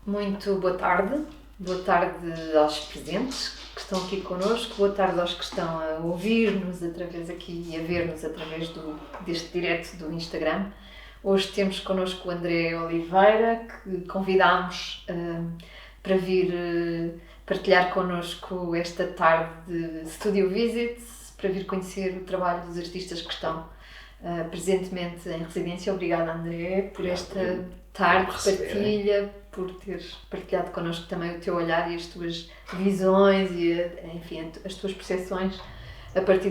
Muito boa tarde. Boa tarde aos presentes que estão aqui connosco. Boa tarde aos que estão a ouvir-nos através aqui e a ver-nos através deste direto do Instagram. Hoje temos connosco o André Oliveira, que convidámos para vir partilhar connosco esta tarde de Studio Visits, para vir conhecer o trabalho dos artistas que estão presentemente em residência. Obrigada, André, por esta tarde de partilha, por teres partilhado connosco também o teu olhar e as tuas visões e, enfim, as tuas percepções a partir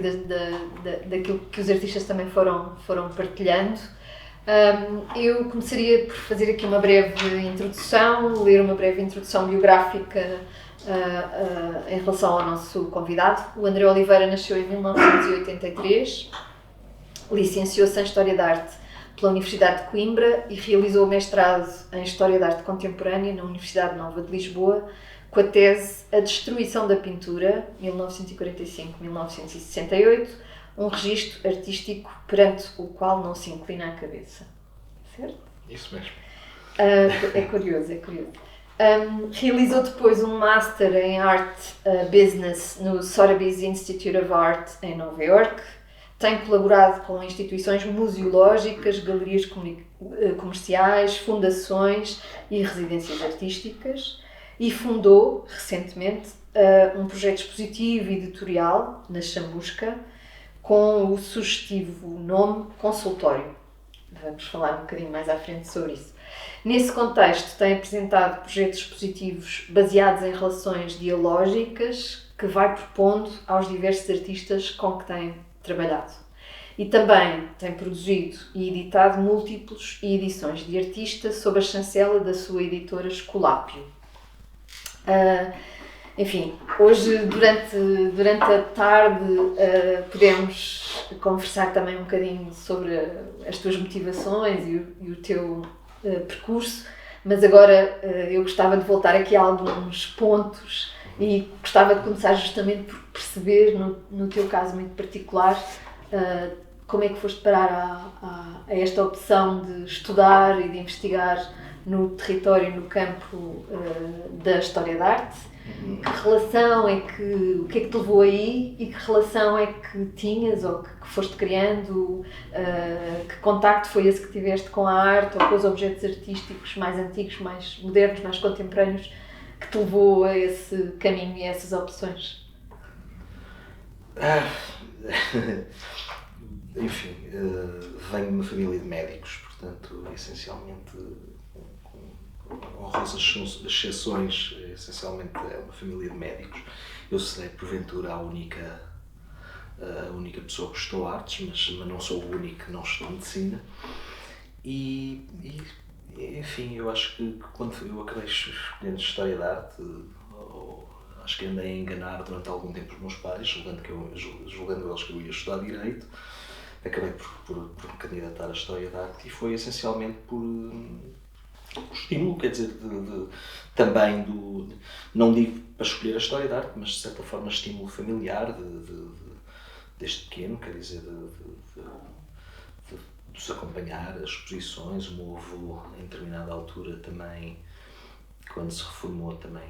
daquilo que os artistas também foram partilhando. Eu começaria por fazer aqui uma breve introdução, ler uma breve introdução biográfica em relação ao nosso convidado. O André Oliveira nasceu em 1983, licenciou-se em História da Arte pela Universidade de Coimbra e realizou o mestrado em História da Arte Contemporânea na Universidade Nova de Lisboa, com a tese A Destruição da Pintura, 1945-1968, um registro artístico perante o qual não se inclina a cabeça. Certo? Isso mesmo. É curioso. Realizou depois um Master em Art Business no Sotheby's Institute of Art em Nova York. Tem colaborado com instituições museológicas, galerias comerciais, fundações e residências artísticas e fundou, recentemente, um projeto expositivo e editorial na Chambusca com o sugestivo nome Consultório. Vamos falar um bocadinho mais à frente sobre isso. Nesse contexto, tem apresentado projetos expositivos baseados em relações dialógicas que vai propondo aos diversos artistas com que tem trabalhado. E também tem produzido e editado múltiplos edições de artista sob a chancela da sua editora Esculápio. Enfim, hoje, durante a tarde, podemos conversar também um bocadinho sobre as tuas motivações e o teu percurso, mas agora eu gostava de voltar aqui a alguns pontos e gostava de começar justamente por perceber, no teu caso muito particular, como é que foste parar a esta opção de estudar e de investigar no território, no campo da História da Arte. Que relação é o que é que te levou aí e que relação é que tinhas ou que foste criando, que contacto foi esse que tiveste com a arte ou com os objetos artísticos mais antigos, mais modernos, mais contemporâneos, que te levou a esse caminho e a essas opções? Enfim, venho de uma família de médicos, portanto, essencialmente, com honrosas exceções, essencialmente é uma família de médicos. Eu serei, porventura, a única pessoa que estudou artes, mas não sou o único que não estudou medicina. E enfim, eu acho que quando eu acabei escolhendo História da Arte, acho que andei a enganar durante algum tempo os meus pais, julgando eles que eu ia estudar Direito. Acabei por me candidatar à História da Arte e foi essencialmente por estímulo, quer dizer, também não digo para escolher a História da Arte, mas de certa forma estímulo familiar, desde pequeno, quer dizer, de os acompanhar, as exposições. O meu avô, em determinada altura, também, quando se reformou, também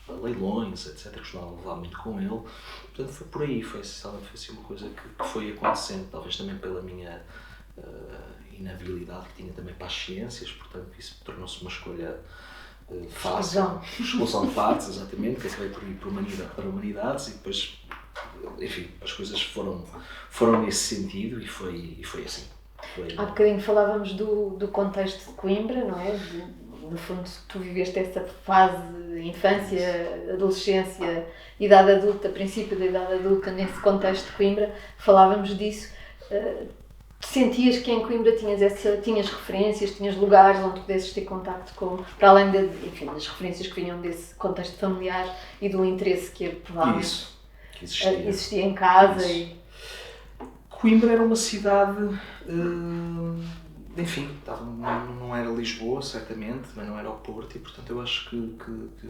a leilões, etc. Costumava levar muito com ele. Portanto, foi por aí, foi essencialmente assim uma coisa que foi acontecendo, talvez também pela minha inabilidade que tinha também para as ciências, portanto isso tornou-se uma escolha fácil. Exclusão de partes, exatamente, que acabei por ir para humanidades e depois, enfim, as coisas foram nesse sentido e foi assim. Há bocadinho falávamos do contexto de Coimbra, não é? No fundo, tu viveste essa fase de infância, adolescência, idade adulta, princípio da idade adulta, nesse contexto de Coimbra, falávamos disso. Sentias que em Coimbra tinhas referências, tinhas lugares onde pudesses ter contacto com, para além das referências que vinham desse contexto familiar e do interesse que provavelmente existia em casa. Coimbra era uma cidade, enfim, não era Lisboa, certamente, mas não era o Porto, e portanto eu acho que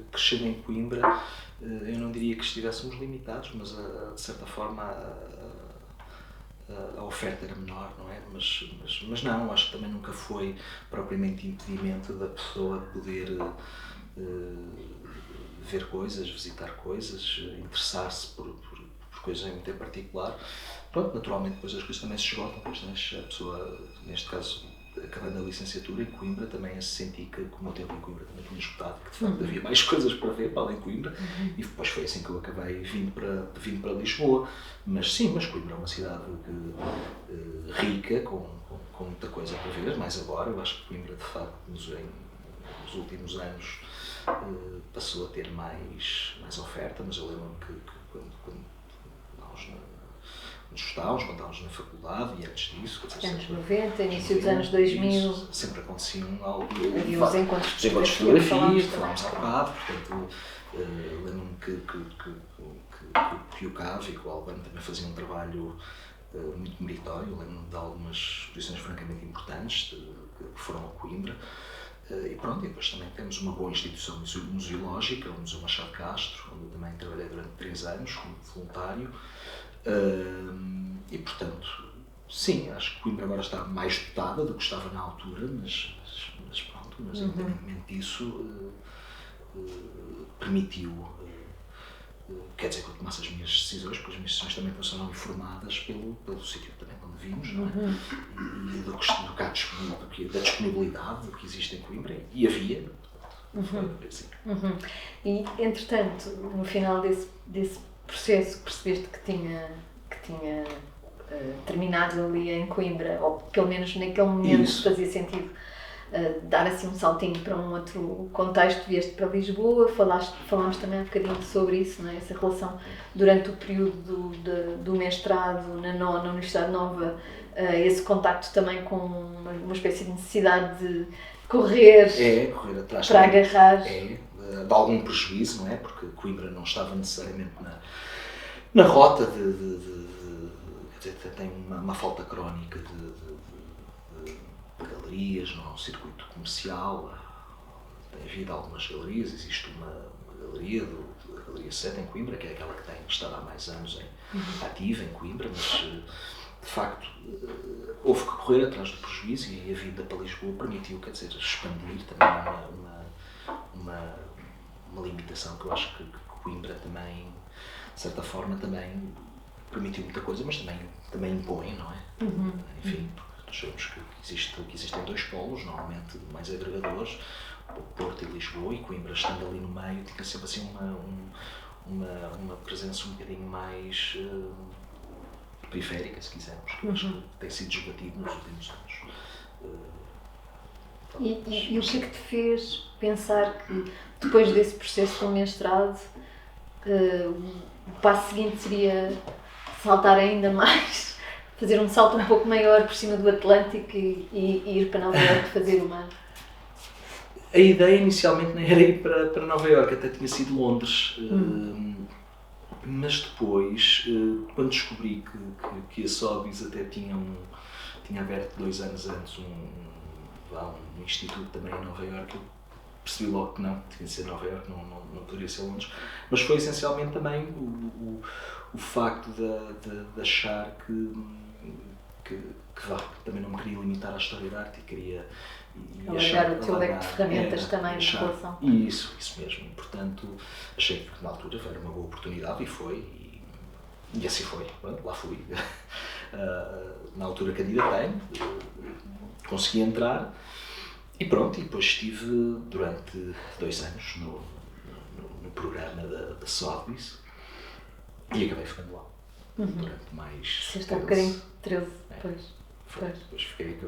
crescendo em Coimbra, eu não diria que estivéssemos limitados, mas de certa forma a oferta era menor, não é? Mas não, acho que também nunca foi propriamente impedimento da pessoa poder ver coisas, visitar coisas, interessar-se por coisas muito em particular. Pronto, naturalmente depois as coisas também se esgotam, pois, né? A pessoa, neste caso, acabando a licenciatura em Coimbra, também se senti que o meu tempo em Coimbra também tinha esgotado, que de facto havia mais coisas para ver para além de Coimbra, e depois foi assim que eu acabei vindo para Lisboa. Mas sim, mas Coimbra é uma cidade rica, com muita coisa para ver, mais agora. Eu acho que Coimbra, de facto, nos últimos anos passou a ter mais oferta, mas eu lembro-me que quando nós quando estávamos na faculdade e antes disso, anos 90, início dos anos 2000, sempre aconteciam algo. Havia uns encontros de fotografia, falámos há bocado, portanto, lembro-me que o Cavo e o Albano também faziam um trabalho muito meritório. Lembro-me de algumas exposições francamente importantes que foram a Coimbra. E pronto, e depois também temos uma boa instituição museológica, o Museu Machado de Castro, onde eu também trabalhei durante 3 anos como voluntário. E portanto, sim, acho que Coimbra agora está mais dotada do que estava na altura, mas pronto, mas independentemente disso, permitiu, quer dizer, que eu tomasse as minhas decisões, porque as minhas decisões também foram informadas pelo sítio também onde vimos, não é? E da disponibilidade que existe em Coimbra, e havia, foi assim. E, entretanto, no final desse processo, percebeste que tinha terminado ali em Coimbra, ou pelo menos naquele momento fazia sentido dar assim um saltinho para um outro contexto. Vieste para Lisboa, falámos também um bocadinho sobre isso, não é? Essa relação durante o período do mestrado na Universidade Nova, esse contacto também com uma espécie de necessidade de correr atrás para agarrar. De algum prejuízo, não é? Porque Coimbra não estava necessariamente na rota quer dizer, tem uma falta crónica de galerias no circuito comercial. Tem havido algumas galerias, existe uma galeria, a Galeria 7 em Coimbra, que é aquela que tem estado há mais anos ativa em Coimbra, mas de facto houve que correr atrás do prejuízo, e a vinda para Lisboa permitiu, quer dizer, expandir também uma limitação que eu acho que Coimbra também, de certa forma, também permitiu muita coisa, mas também impõe, não é? Enfim, nós sabemos que existem 2 polos, normalmente mais agregadores, o Porto e Lisboa, e Coimbra, estando ali no meio, tinha sempre assim uma presença um bocadinho mais periférica, se quisermos, que eu acho que tem sido desbatido nos últimos anos. E o que é que te fez pensar que, depois desse processo do mestrado, o passo seguinte seria saltar ainda mais, fazer um salto um pouco maior por cima do Atlântico e ir para Nova Iorque fazer uma... A ideia inicialmente nem era ir para Nova Iorque, até tinha sido Londres. Mas depois, quando descobri que a Sotheby's até tinha aberto 2 anos antes um instituto também em Nova Iorque, eu percebi logo que não, tinha de ser Nova Iorque, não poderia ser Londres. Mas foi essencialmente também o facto de achar que também não me queria limitar à história da arte, e queria alargar o teu leque de ferramentas também de relação. Isso mesmo. Portanto, achei que na altura era uma boa oportunidade, e foi, e assim foi. Pronto, lá fui. Na altura candidatei, consegui entrar, e pronto, e depois estive durante 2 anos no programa da Sotheby's, e acabei ficando lá durante mais... Você está um bocadinho 13 depois. Depois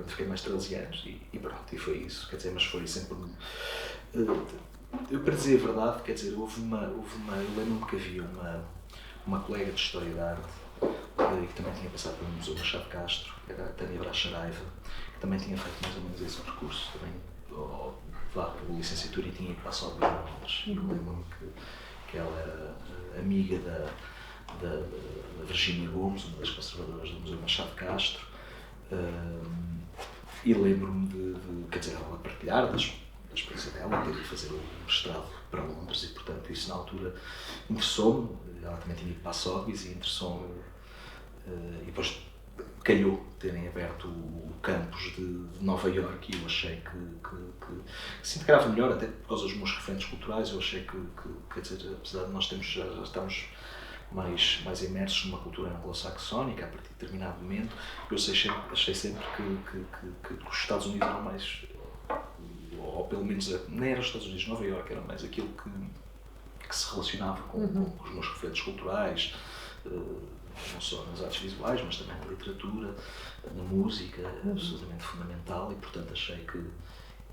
fiquei mais 13 anos e pronto, e foi isso. Quer dizer, mas foi sempre... Eu, para dizer a verdade, quer dizer, houve uma eu lembro-me que havia uma colega de História da Arte que também tinha passado pelo Museu Machado de Castro, que era a Tânia Bracharaiva, que também tinha feito mais ou menos esse percurso, também pela licenciatura, e tinha ido para a Sotheby's em Londres. E eu lembro-me que ela era amiga da Virgínia Gomes, uma das conservadoras do Museu Machado de Castro, e lembro-me quer dizer, ela partilhar da experiência dela, ter de fazer o mestrado para Londres, e portanto isso na altura interessou-me. Ela também tinha ido para a Sotheby's e interessou-me, e depois calhou terem aberto o campus de Nova Iorque e eu achei que se integrava melhor, até por causa dos meus referentes culturais. Eu achei quer dizer, apesar de nós já estamos mais imersos numa cultura anglo-saxónica a partir de determinado momento, eu achei sempre que os Estados Unidos eram mais, ou pelo menos nem eram os Estados Unidos, Nova Iorque era mais aquilo que se relacionava com os meus referentes culturais, não só nas artes visuais, mas também na literatura, na música, absolutamente fundamental, e portanto achei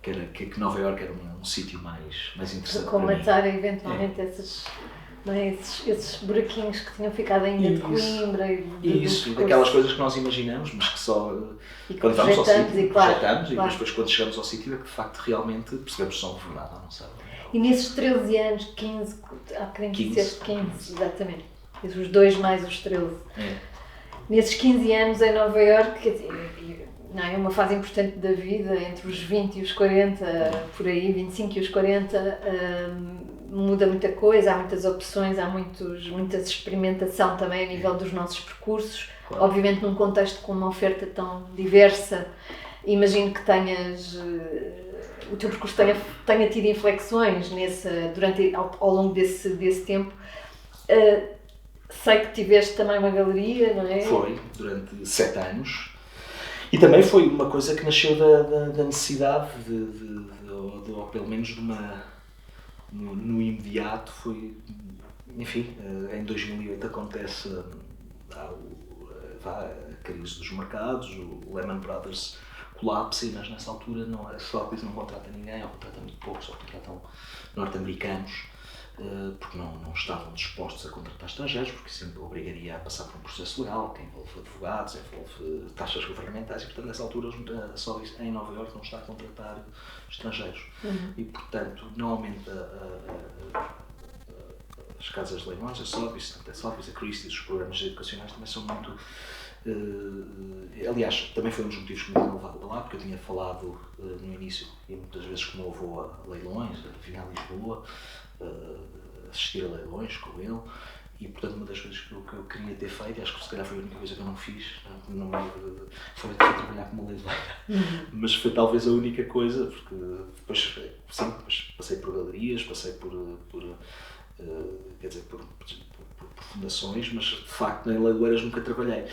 que Nova Iorque era um sítio mais interessante para colmatar eventualmente esses buraquinhos que tinham ficado ainda de Coimbra e daquelas coisas que nós imaginamos, mas que só quando vamos ao sítio projetamos, e depois quando chegamos ao sítio é que de facto realmente percebemos que são verdade ou não sabe. E nesses 13 anos, 15, há bocadinho disseste 15, exatamente, os 2 mais os 13. Nesses 15 anos em Nova Iorque, quer dizer, não é uma fase importante da vida, entre os 20 e os 40, por aí, 25 e os 40, muda muita coisa, há muitas opções, há muita experimentação também a nível dos nossos percursos. Claro. Obviamente num contexto com uma oferta tão diversa, imagino que o teu percurso tenha tido inflexões ao longo desse tempo. Sei que tiveste também uma galeria, não é? Foi, durante 7 anos. E também foi uma coisa que nasceu da necessidade ou pelo menos de no imediato, foi, enfim, em 2008 acontece a crise dos mercados, o Lehman Brothers colapsa, mas nessa altura a Sotheby's não contrata ninguém, ou contrata muito pouco, só contratam norte-americanos, porque não estavam dispostos a contratar estrangeiros, porque sempre obrigaria a passar por um processo legal, que envolve advogados, envolve taxas governamentais, e portanto nessa altura a Sotheby's em Nova Iorque não está a contratar estrangeiros. E portanto, normalmente as casas de leilões, a Sotheby's, a Christie's, os programas educacionais também são muito... aliás, também foi um dos motivos que me tinha levado para lá, porque eu tinha falado no início, e muitas vezes com o meu avô a leilões, vinha a Lisboa, assistir a leilões com ele, e portanto uma das coisas que eu queria ter feito, e acho que se calhar foi a única coisa que eu não fiz, foi trabalhar como leiloeira, mas foi talvez a única coisa, porque depois passei por galerias, passei por fundações, mas de facto em leiloeiras nunca trabalhei.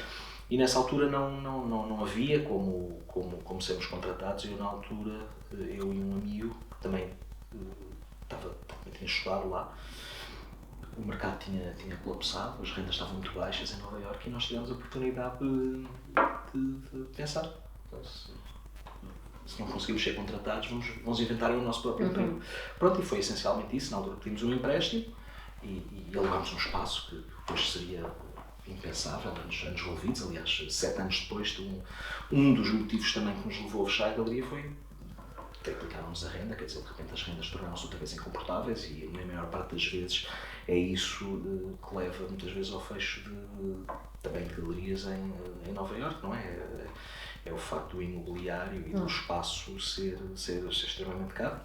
E nessa altura não havia como sermos contratados, e eu na altura, eu e um amigo que também tinha estudado lá, o mercado tinha colapsado, as rendas estavam muito baixas em Nova Iorque, e nós tivemos a oportunidade de pensar, se não conseguimos ser contratados, vamos inventar o nosso próprio emprego. Pronto, e foi essencialmente isso. Na altura pedimos um empréstimo e alugámos um espaço que depois seria impensável, anos envolvidos. Aliás, 7 anos depois, um dos motivos também que nos levou a fechar a galeria foi triplicarmos a renda, quer dizer, de repente as rendas tornaram-se outra vez incomportáveis, e na maior parte das vezes é isso que leva muitas vezes ao fecho também de galerias em Nova Iorque, não é? É o facto do imobiliário e do espaço ser extremamente caro.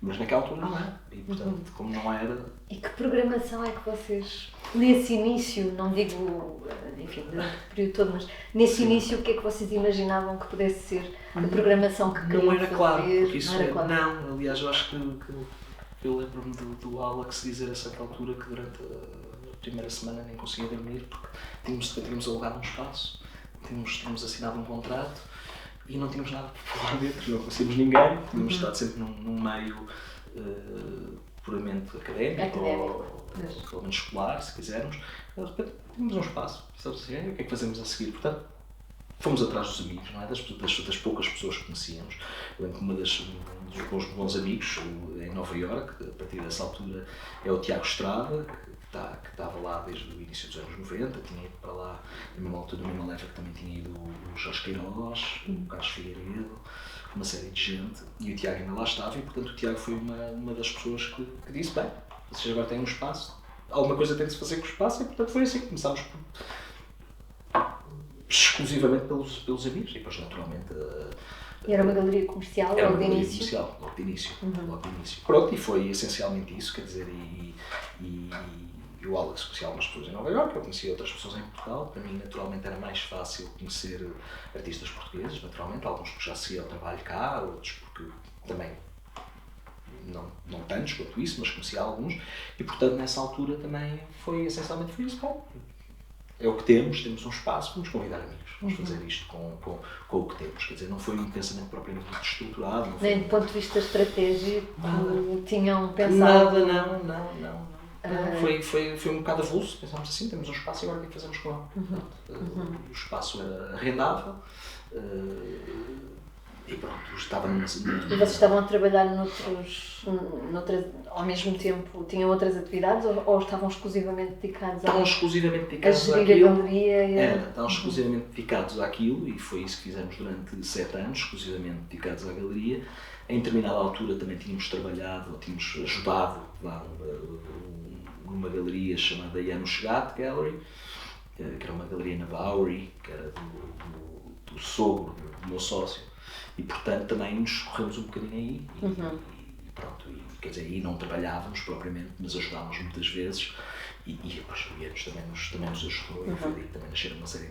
Mas naquela altura não era, e portanto, como não era... E que programação é que vocês, nesse início, não digo, enfim, durante o período todo, mas nesse início, o que é que vocês imaginavam que pudesse ser a programação que queriam fazer? Não era claro, porque isso não, aliás, eu acho que eu lembro-me do Alex dizer a certa altura que durante a primeira semana nem conseguia dormir, porque tínhamos alugado um espaço, tínhamos assinado um contrato, e não tínhamos nada para lá dentro, não conhecíamos ninguém, tínhamos estado sempre num meio puramente académico, ou pelo menos escolar, se quisermos. De repente tínhamos um espaço, sabes assim, o que é que fazemos a seguir? Portanto, fomos atrás dos amigos, não é? das poucas pessoas que conhecíamos. Eu lembro que um dos meus bons amigos em Nova Iorque, a partir dessa altura, é o Tiago Estrada, que estava lá desde o início dos anos 90, tinha ido para lá, na mesma altura, na mesma leva que também tinha ido o Jorge Queiroz, o Carlos Figueiredo, uma série de gente, e o Tiago ainda lá estava, e portanto o Tiago foi uma das pessoas que disse, bem, vocês agora têm um espaço, alguma coisa tem de se fazer com o espaço, e portanto foi assim que começámos exclusivamente pelos amigos, e depois naturalmente... E era uma galeria comercial logo de início? Logo de início. Pronto, e foi essencialmente isso, quer dizer, o Alex conhecia algumas pessoas em Nova Iorque, eu conhecia outras pessoas em Portugal. Para mim, naturalmente, era mais fácil conhecer artistas portugueses, naturalmente, alguns porque já seguia o trabalho cá, outros porque também não tantos quanto isso, mas conhecia alguns, e portanto nessa altura também essencialmente foi isso. Bom, é o que temos um espaço, vamos convidar amigos, vamos fazer isto com o que temos. Quer dizer, não foi um pensamento propriamente muito estruturado. Não foi nem do ponto de vista estratégico tinham pensado. Não. Foi um bocado avulso, pensámos assim, temos um espaço e agora o que fazemos com ele? O espaço era arrendável. E pronto, estávamos... E vocês estavam a trabalhar ao mesmo tempo, tinham outras atividades ou estavam exclusivamente dedicados Estavam exclusivamente dedicados àquilo? A galeria estavam exclusivamente dedicados àquilo, e foi isso que fizemos durante 7 anos, exclusivamente dedicados à galeria. Em determinada altura também tínhamos trabalhado, ou tínhamos ajudado numa galeria chamada Janusz Gatt Gallery, que era uma galeria na Bowery, que era do sogro do meu sócio. E portanto também nos corremos um bocadinho aí e pronto, quer dizer, aí não trabalhávamos propriamente, mas ajudávamos muitas vezes e depois o Ianos também nos ajudou e foi daí que também nasceram uma série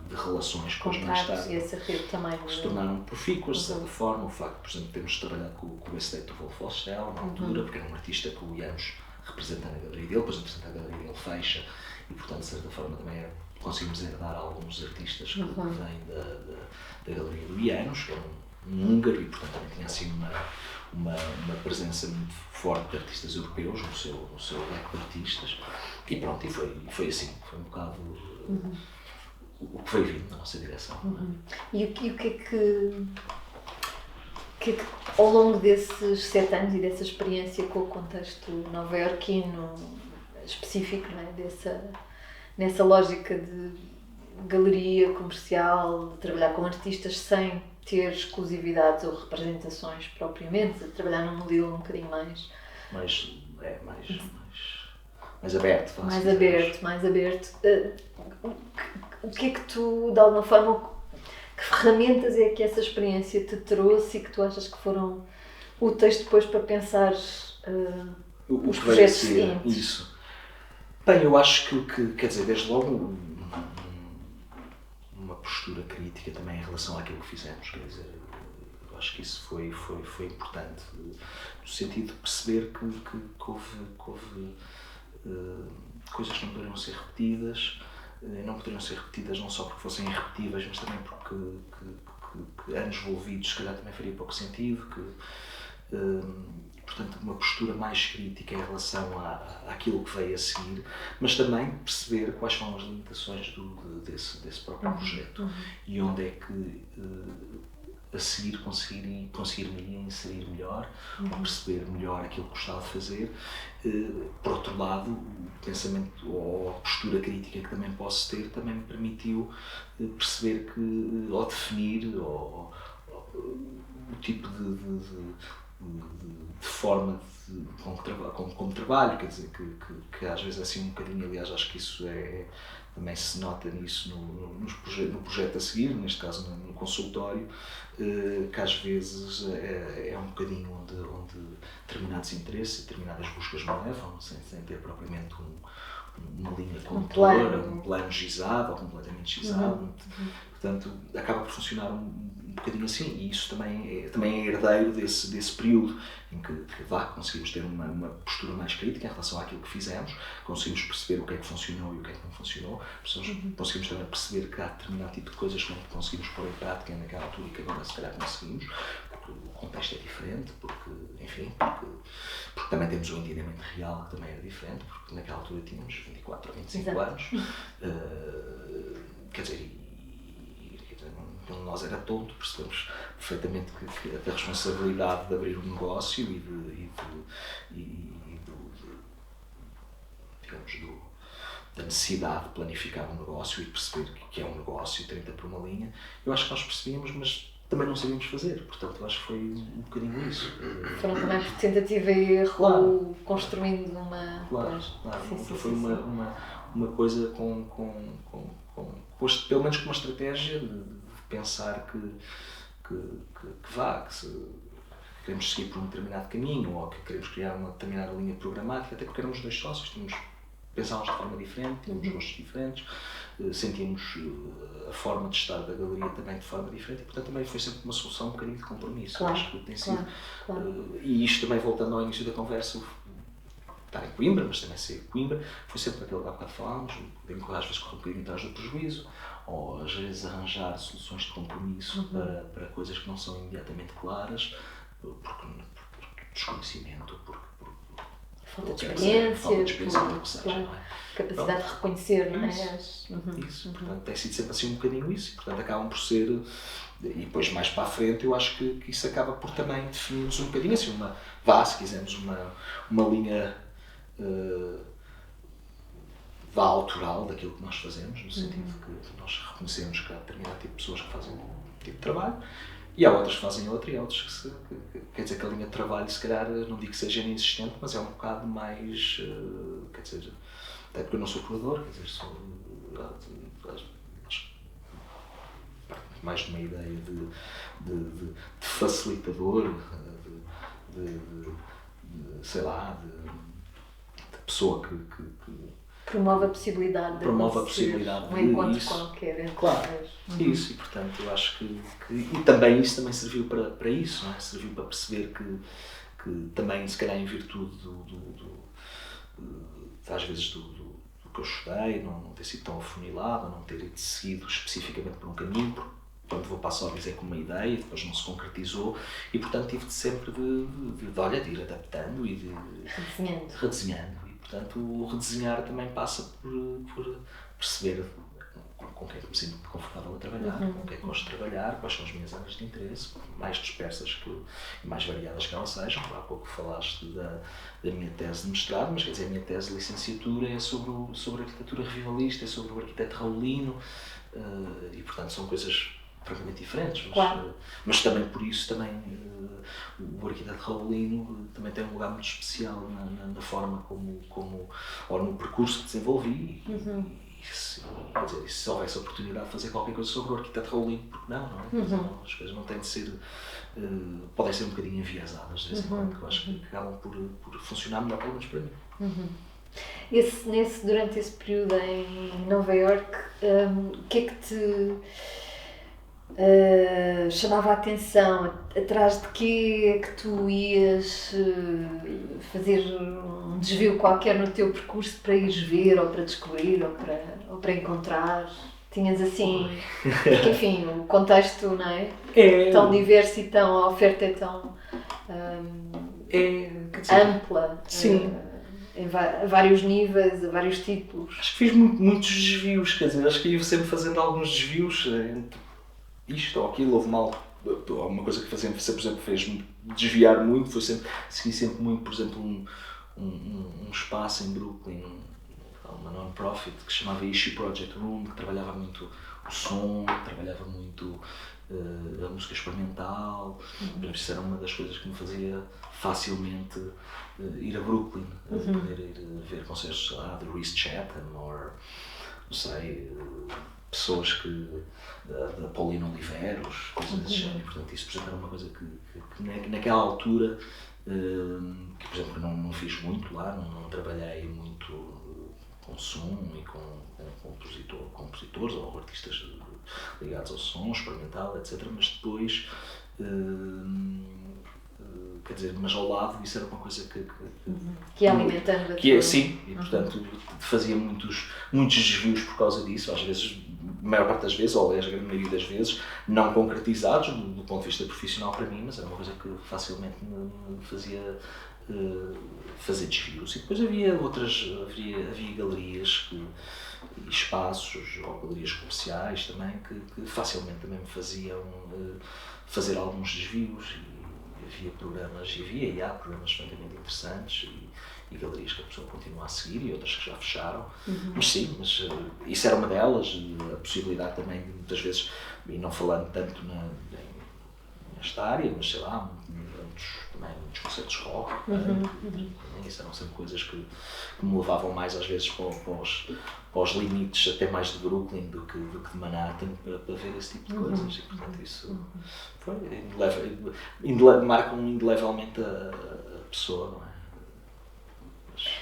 de relações que hoje mais tarde e essa rede também se tornaram profícuas de certa forma. O facto, por exemplo, de termos trabalhado com o Estate do Wolf Hostel na altura, porque era um artista que o Ianos representa na galeria dele, depois representa a galeria dele fecha e portanto de certa forma também conseguimos herdar alguns artistas que vêm da galeria do Ianos, que era um húngaro e portanto também tinha assim uma presença muito forte de artistas europeus no seu leque de artistas e pronto, e foi assim, foi um bocado o que foi vindo na nossa direção. E o que é que ao longo desses 7 anos e dessa experiência com o contexto nova-iorquino específico, não é? Nessa lógica de galeria comercial, de trabalhar com artistas sem ter exclusividades ou representações propriamente, de trabalhar num modelo um bocadinho mais aberto. Mais aberto. O que é que tu, de alguma forma, que ferramentas é que essa experiência te trouxe e que tu achas que foram úteis depois para pensar os projetos seguintes? Isso. Bem, eu acho que quer dizer, desde logo uma postura crítica também em relação àquilo que fizemos, quer dizer, eu acho que isso foi importante, no sentido de perceber que houve coisas que não poderiam ser repetidas, não só porque fossem irrepetíveis, mas também porque anos envolvidos se calhar também faria pouco sentido, portanto uma postura mais crítica em relação àquilo que veio a seguir, mas também perceber quais são as limitações desse próprio projeto e onde é que a seguir conseguiria inserir melhor ou perceber melhor aquilo que gostava de fazer. Por outro lado, o pensamento ou a postura crítica que também posso ter também me permitiu perceber que, ou definir o tipo de forma como trabalho, quer dizer, que às vezes é assim um bocadinho, aliás acho que isso também se nota nisso no projeto a seguir, neste caso no consultório, que às vezes é um bocadinho onde determinados interesses e determinadas buscas me levam, sem ter propriamente uma linha condutora, um plano gizado ou completamente gizado. Portanto, acaba por funcionar um bocadinho assim, e isso também é herdeiro desse período em que conseguimos ter uma postura mais crítica em relação àquilo que fizemos, conseguimos perceber o que é que funcionou e o que é que não funcionou, conseguimos também perceber que há determinado tipo de coisas que não conseguimos pôr em prática naquela altura e que agora se calhar conseguimos, porque o contexto é diferente, porque também temos um entendimento real que também era diferente, porque naquela altura tínhamos 24 ou 25 anos, quer dizer, então nós era tonto, percebemos perfeitamente que a responsabilidade de abrir um negócio da necessidade de planificar um negócio e perceber que é um negócio 30 por uma linha, eu acho que nós percebíamos, mas também não sabíamos fazer, portanto eu acho que foi um bocadinho isso. Foram também por tentativa e erro, construindo uma... Claro. Foi uma coisa pelo menos com uma estratégia de pensar que se queremos seguir por um determinado caminho ou que queremos criar uma determinada linha programática, até porque éramos 2 sócios, tínhamos pensávamos de forma diferente, tínhamos gostos diferentes, sentíamos a forma de estar da galeria também de forma diferente e, portanto, também foi sempre uma solução um bocadinho de compromisso. Claro, Acho que tem sido, claro. E isto também voltando ao início da conversa, estar em Coimbra, mas também sair de Coimbra, foi sempre aquele que há bocado falámos, às vezes correr um bocadinho atrás do prejuízo, ou às vezes arranjar soluções de compromisso para coisas que não são imediatamente claras, porque desconhecimento, falta de experiência, ou o que seja, claro, não é? capacidade de reconhecer, não é? Isso, portanto, tem sido sempre assim um bocadinho isso, e portanto acabam por ser, e depois mais para a frente eu acho que isso acaba por também definir-nos um bocadinho assim, se quisermos uma linha autoral daquilo que nós fazemos, no sentido de que nós reconhecemos que há determinado tipo de pessoas que fazem um tipo de trabalho, e há outras que fazem outro, e há outras quer dizer, que a linha de trabalho, se calhar, não digo que seja inexistente, mas é um bocado mais, quer dizer, até porque eu não sou curador, quer dizer, sou mais de uma ideia de facilitador, sei lá, de pessoa que promove a possibilidade de um encontro isso, qualquer. Claro, isso, e portanto eu acho que e também isso também serviu para isso, não é? Serviu para perceber que também, se calhar em virtude às vezes do que eu estudei, não ter sido tão afunilado, não ter seguido especificamente por um caminho, porque quando vou para a Sóbis é com uma ideia e depois não se concretizou, e portanto tive sempre de ir adaptando e de redesenhando. Portanto, o redesenhar também passa por perceber com quem é que me sinto confortável a trabalhar, com quem é que gosto de trabalhar, quais são as minhas áreas de interesse, mais dispersas e mais variadas que elas sejam. Há pouco falaste da minha tese de mestrado, mas quer dizer, a minha tese de licenciatura é sobre arquitetura revivalista, é sobre o arquiteto Raulino, e portanto são coisas francamente diferentes, mas também por isso o arquiteto Raulino também tem um lugar muito especial na forma como ou no percurso que desenvolvi quer dizer, se houvesse a oportunidade de fazer qualquer coisa sobre o arquiteto Raulino, porque não é? As coisas não têm de ser, podem ser um bocadinho enviesadas de vez em quando, que eu acho que acabam por funcionar melhor, pelo menos para mim. Durante esse período em Nova Iorque, o que é que te chamava a atenção? Atrás de que é que tu ias fazer um desvio qualquer no teu percurso para ires ver, ou para descobrir, ou para encontrar? Tinhas assim, porque enfim, o contexto, não é? Tão diverso e a oferta é tão ampla. Sim. A vários níveis, a vários tipos. Acho que fiz muitos desvios, quer dizer, acho que ia sempre fazendo alguns desvios entre isto ou aquilo, houve uma coisa que por exemplo, fez-me desviar muito, segui sempre muito, por exemplo, um espaço em Brooklyn, uma non-profit que se chamava Issue Project Room, que trabalhava muito o som, trabalhava muito a música experimental. Isso era uma das coisas que me fazia facilmente ir a Brooklyn, poder ir ver concertos de Rhys Chatham, ou não sei, pessoas da Paulina Oliveros, coisas desse género. Portanto, isso, por exemplo, era uma coisa que naquela altura, que por exemplo não fiz muito lá, não trabalhei muito com som e com compositores ou artistas ligados ao som experimental, etc. Mas depois, quer dizer, mas ao lado isso era uma coisa que ia alimentando a tua... Sim, e portanto fazia muitos desvios por causa disso, às vezes, a maior parte das vezes, ou aliás a grande maioria das vezes, não concretizados do ponto de vista profissional para mim, mas era uma coisa que facilmente me fazia fazer desvios. E depois havia galerias e espaços, ou galerias comerciais também, que facilmente também me faziam fazer alguns desvios, e havia programas, e há programas francamente interessantes, e galerias que a pessoa continua a seguir, e outras que já fecharam. Mas sim, isso era uma delas, a possibilidade também de muitas vezes, e não falando tanto nesta área, mas sei lá, muitos concertos de rock, isso eram sempre coisas que me levavam mais às vezes para os limites até mais de Brooklyn do que de Manhattan, para ver esse tipo de coisas, e portanto isso marcam indelevelmente a pessoa, não é?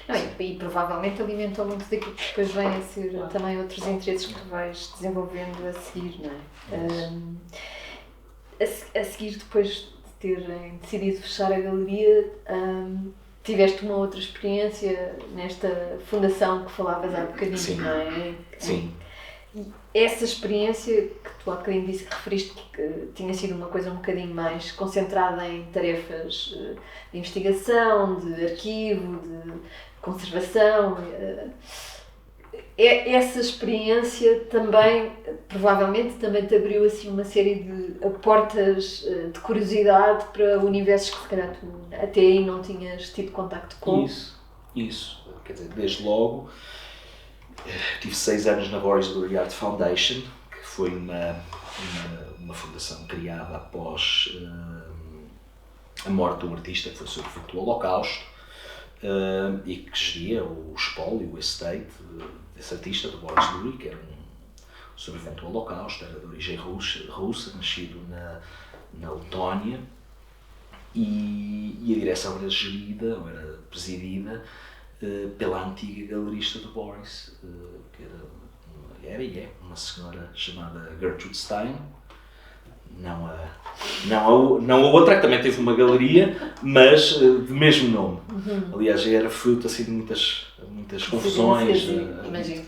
Não, e provavelmente alimentam muito daquilo que depois vem a ser também outros interesses que tu vais desenvolvendo a seguir, não é? A seguir, depois de terem decidido fechar a galeria, tiveste uma outra experiência nesta fundação que falavas há bocadinho, Sim. não é? Sim. E essa experiência que tu há bocadinho disse que referiste que tinha sido uma coisa um bocadinho mais concentrada em tarefas de investigação, de arquivo, de conservação. Essa experiência também, provavelmente, também te abriu assim uma série de portas de curiosidade para universos que se calhar tu até aí não tinhas tido contacto com. Isso. Quer dizer, desde logo, tive 6 anos na Boris Lurie Art Foundation, que foi uma fundação criada após a morte de um artista que foi sobrevivente do Holocausto e que geria o espólio, o estate desse artista, do Boris Lurie, que era um sobrevivente do Holocausto, era de origem russa, nascido na Letónia, e a direção era gerida, ou era presidida, pela antiga galerista do Boris, que era e é uma senhora chamada Gertrude Stein, não a outra, que também teve uma galeria, mas de mesmo nome. Aliás, era fruto assim, de muitas confusões. Imagino.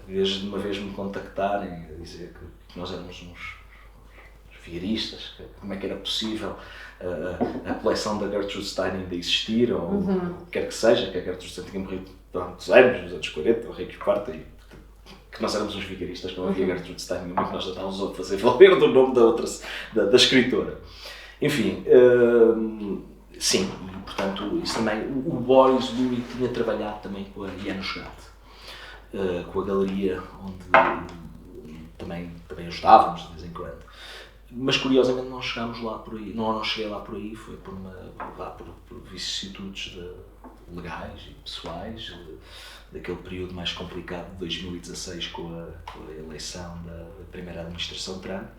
Desde uma vez me contactarem a dizer que nós éramos uns vigaristas, como é que era possível a coleção da Gertrude Stein ainda existir, ou o que quer que seja, que a Gertrude Stein tinha morrido há muitos anos, nos anos 40, o Rei que parta, e que nós éramos uns vigaristas, que não havia Gertrude Stein nenhuma, que nós já estávamos a fazer valer do nome da escritora. Enfim, sim, e portanto, isso também, o Boris Lurie tinha trabalhado também com a Janusz Gatt, com a galeria onde também ajudávamos de vez em quando. Mas curiosamente não chegámos lá por aí, não cheguei lá por aí, foi por vicissitudes legais e pessoais, daquele período mais complicado de 2016 com a eleição da primeira administração Trump,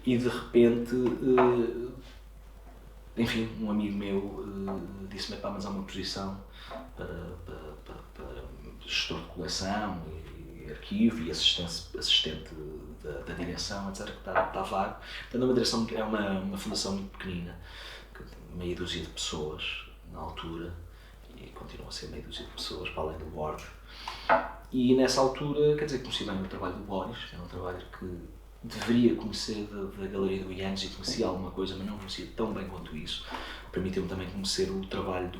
e de repente, enfim, um amigo meu disse-me: pá, mas há uma posição para gestor de coleção e arquivo e assistente da direção, etc., que está vago. Portanto, é uma fundação muito pequenina, meia dúzia de pessoas na altura, e continua a ser meia dúzia de pessoas para além do board. E nessa altura, quer dizer, conheci bem o trabalho do Boris, que era um trabalho que deveria conhecer da Galeria do Janus, e conhecia alguma coisa, mas não conhecia tão bem quanto isso. Permitiu-me também conhecer o trabalho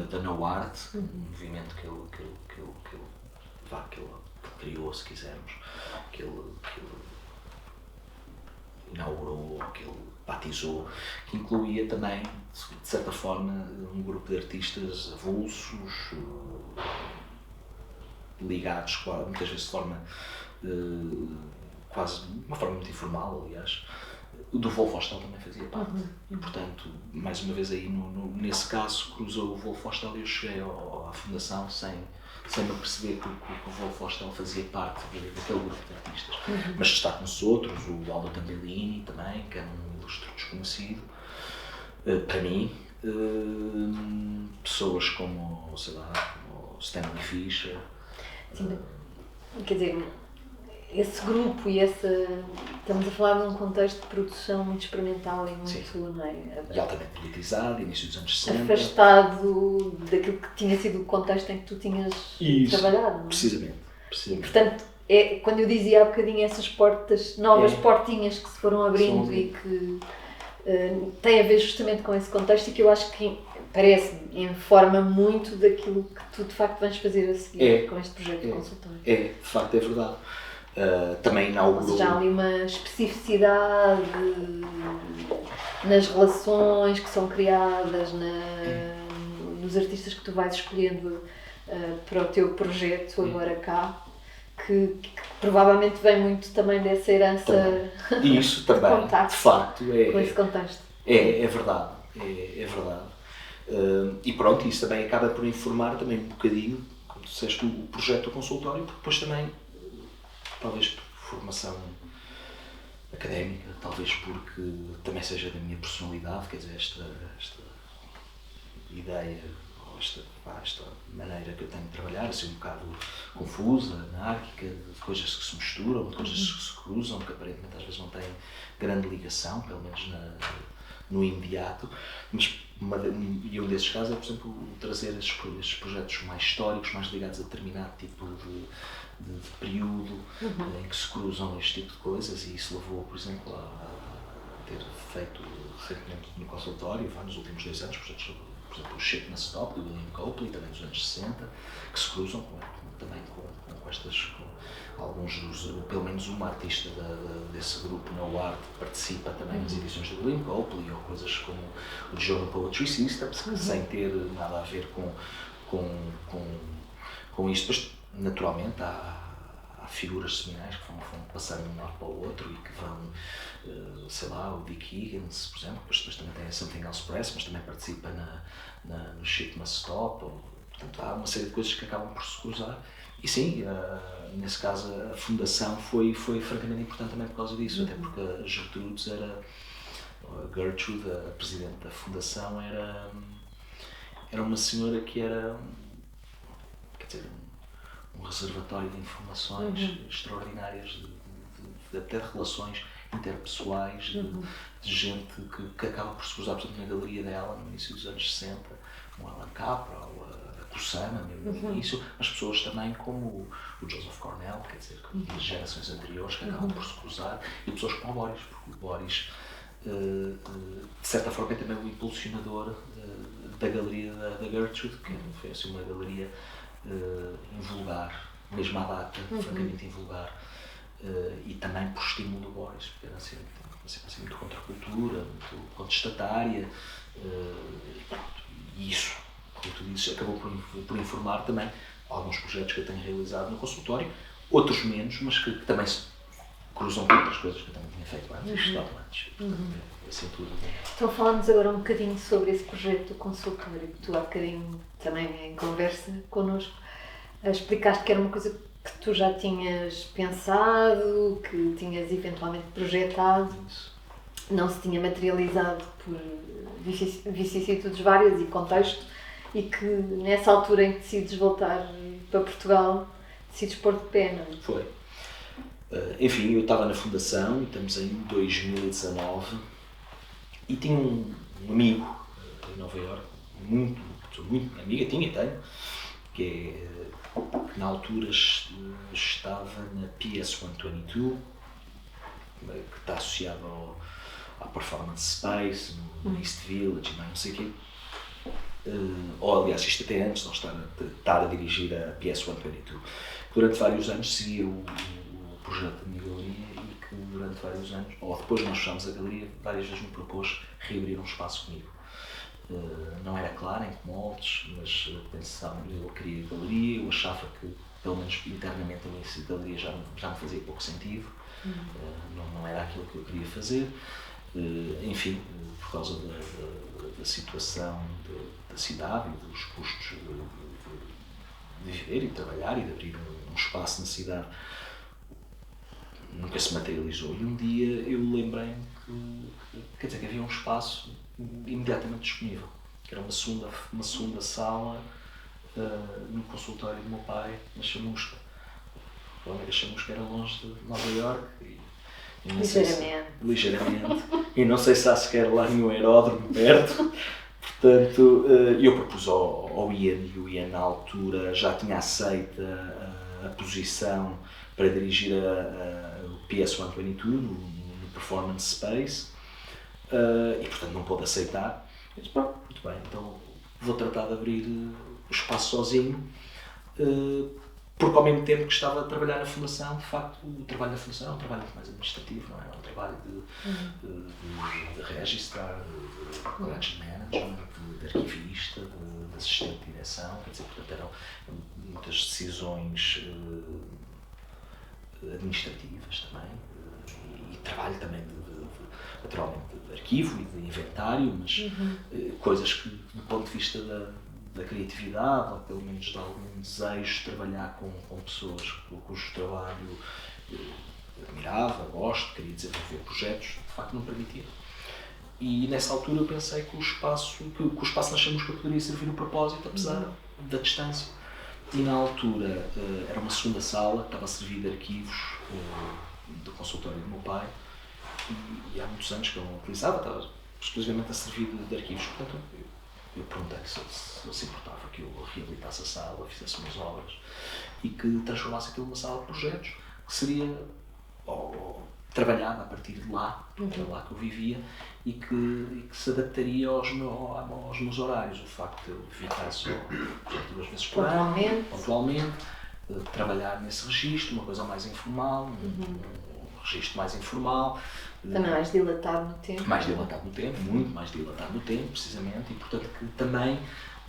da No Art, um movimento que ele criou, se quisermos, que ele inaugurou, que ele batizou, que incluía também, de certa forma, um grupo de artistas avulsos, ligados muitas vezes de forma quase de uma forma muito informal, aliás. O do Wolf Hostel também fazia parte, e portanto, mais uma vez aí, nesse caso, cruzou o Wolf Hostel, e eu cheguei à fundação sem me perceber que o Wolf Hostel fazia parte daquele grupo de artistas. Mas destacam-se outros, o Aldo Tambellini também, que é um ilustre desconhecido, para mim, pessoas como, sei lá, como Stanley Fischer. Sim, quer dizer, esse grupo e estamos a falar de um contexto de produção muito experimental e muito, não é? E altamente politizado, início dos anos 60. Afastado daquilo que tinha sido o contexto em que tu tinhas trabalhado, não é? Precisamente. Portanto, quando eu dizia há bocadinho essas portas, novas portinhas que se foram abrindo e que têm a ver justamente com esse contexto, e que eu acho que parece-me, informa muito daquilo que tu de facto vais fazer a seguir com este projeto de consultório. De facto, é verdade. Também inaugurou... Ou seja, há ali uma especificidade nas relações que são criadas, nos artistas que tu vais escolhendo para o teu projeto agora cá, que provavelmente vem muito também dessa herança também. Isso também, de facto, com esse contexto. É verdade, é verdade. E pronto, isso também acaba por informar também um bocadinho, como tu disseste, o projeto do consultório, porque depois também, talvez por formação académica, talvez porque também seja da minha personalidade, quer dizer, esta ideia, ou esta maneira que eu tenho de trabalhar, assim um bocado confusa, anárquica, de coisas que se misturam, de coisas que se cruzam, que aparentemente às vezes não têm grande ligação, pelo menos no imediato, mas um desses casos é, por exemplo, trazer estes projetos mais históricos, mais ligados a determinado tipo de período em que se cruzam este tipo de coisas, e isso levou, por exemplo, a ter feito recentemente no consultório, nos últimos 2 anos, projetos, por exemplo, o Shit Must Stop, do William Copley, também dos anos 60, que se cruzam também com estas, com alguns pelo menos uma artista desse grupo, No Art, participa também nas edições do William Copley, ou coisas como o Journal Poetry Systems, sem ter nada a ver com isto. Depois, naturalmente, há figuras seminais que vão passando de um lado para o outro e que vão, sei lá, o Dick Higgins, por exemplo, depois também tem a Something Else Press, mas também participa no Shit Must Stop, portanto há uma série de coisas que acabam por se cruzar. E sim, nesse caso a fundação foi francamente importante também por causa disso, até porque a Gertrudes Gertrude, a presidente da fundação, era uma senhora que era, quer dizer, um reservatório de informações extraordinárias, até de relações interpessoais, de gente que acaba por se cruzar, por exemplo, na galeria dela, no início dos anos 60, o Alan Capra, ou a Kusama, no início, mas pessoas também como o Joseph Cornell, quer dizer, de gerações anteriores, que acabam por se cruzar, e pessoas como o Boris, porque o Boris, de certa forma, é também o impulsionador da galeria da Gertrude, que foi assim uma galeria invulgar, mesmo à data, francamente invulgar, e também por estímulo do Boris, porque era sempre assim, muito contra a cultura, muito contestatária, e isso, como tu dizes, acabou por informar também alguns projetos que eu tenho realizado no consultório, outros menos, mas que também se cruzam com outras coisas que eu também tinha feito antes, estudado antes. Assim tudo. Então falamos agora um bocadinho sobre esse projeto do consultório, que tu há bocadinho também em conversa connosco explicaste que era uma coisa que tu já tinhas pensado, que tinhas eventualmente projetado, não se tinha materializado por vicissitudes várias e contexto, e que nessa altura em que decides voltar para Portugal, decides pôr de pé, não é? Foi. Enfim, eu estava na fundação, estamos em 2019, e tinha um amigo em Nova Iorque, muito amiga, tinha e tenho, que na altura estava na PS122, que está associado à Performance Space, no East Village, não sei o quê. Ou aliás, isto até antes de não estar a dirigir a PS122. Durante vários anos seguia o projeto da minha galeria, e que durante vários anos, ou depois de nós fechámos a galeria, várias vezes me propôs reabrir um espaço comigo. Não era claro em que moldes, mas pensava, eu queria galeria, eu achava que, pelo menos internamente, a minha galeria já me fazia pouco sentido, não era aquilo que eu queria fazer. Enfim, por causa da situação da cidade e dos custos de viver e de trabalhar e de abrir um espaço na cidade, nunca se materializou. E um dia eu lembrei-me que havia um espaço imediatamente disponível, que era uma segunda sala no consultório do meu pai, na Chamusca. A Chamusca era longe de Nova Iorque, ligeiramente, e não sei se há sequer lá nenhum aeródromo perto. Portanto, eu propus ao Ian, e o Ian na altura já tinha aceito a posição para dirigir o PS122 no Performance Space, e portanto não pôde aceitar. Eu disse, pronto, muito bem, então vou tratar de abrir o espaço sozinho, porque ao mesmo tempo que estava a trabalhar na fundação, de facto o trabalho da fundação é um trabalho mais administrativo, não é? É um trabalho de registrar, de collection management, de arquivista, de assistente de direção, quer dizer, portanto eram muitas decisões administrativas também, e trabalho também naturalmente de arquivo e de inventário, mas coisas que, do ponto de vista da criatividade, ou pelo menos de algum desejo de trabalhar com pessoas cujo trabalho admirava, gosto, queria desenvolver projetos, de facto não permitia. E nessa altura eu pensei que o espaço na Chamusca poderia servir o propósito, apesar da distância. E na altura era uma segunda sala que estava a servir de arquivos do consultório do meu pai, e há muitos anos que eu não utilizava, estava exclusivamente a servir de arquivos. Portanto, eu perguntei se importava que eu reabilitasse a sala, fizesse umas obras e que transformasse aquilo numa sala de projetos, que seria trabalhada a partir de lá, porque era lá que eu vivia, e que se adaptaria aos meus horários. O facto de eu visitar só 2 vezes por ano, pontualmente, trabalhar nesse registro, uma coisa mais informal, um registro mais informal. Também mais dilatado no tempo. Mais dilatado no tempo, muito mais dilatado no tempo, precisamente, e portanto que também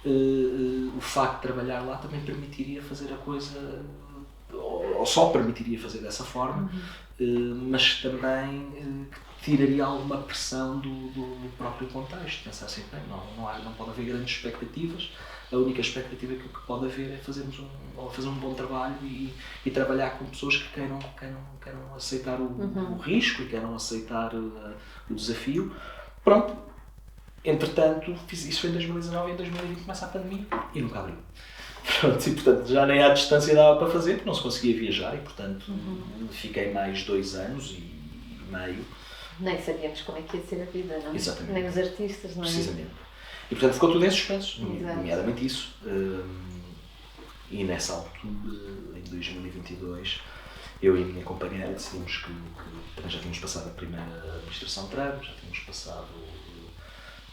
o facto de trabalhar lá também permitiria fazer a coisa, ou só permitiria fazer dessa forma, mas também tiraria alguma pressão do próprio contexto. Pensar assim, bem, não pode haver grandes expectativas, a única expectativa que pode haver é fazer um bom trabalho e trabalhar com pessoas que queiram aceitar o risco e queiram aceitar o desafio. Pronto, entretanto, fiz isso em 2019 e em 2020 começa a pandemia e nunca abri. Pronto, e portanto já nem à distância dava para fazer, porque não se conseguia viajar, e portanto fiquei mais 2 anos e meio. Nem sabíamos como é que ia ser a vida, não é? Exatamente. Nem os artistas, não é? Precisamente. E portanto ficou tudo em suspenso, nomeadamente isso. E nessa altura, em 2022, eu e a minha companheira decidimos que já tínhamos passado a primeira administração Trump, já tínhamos passado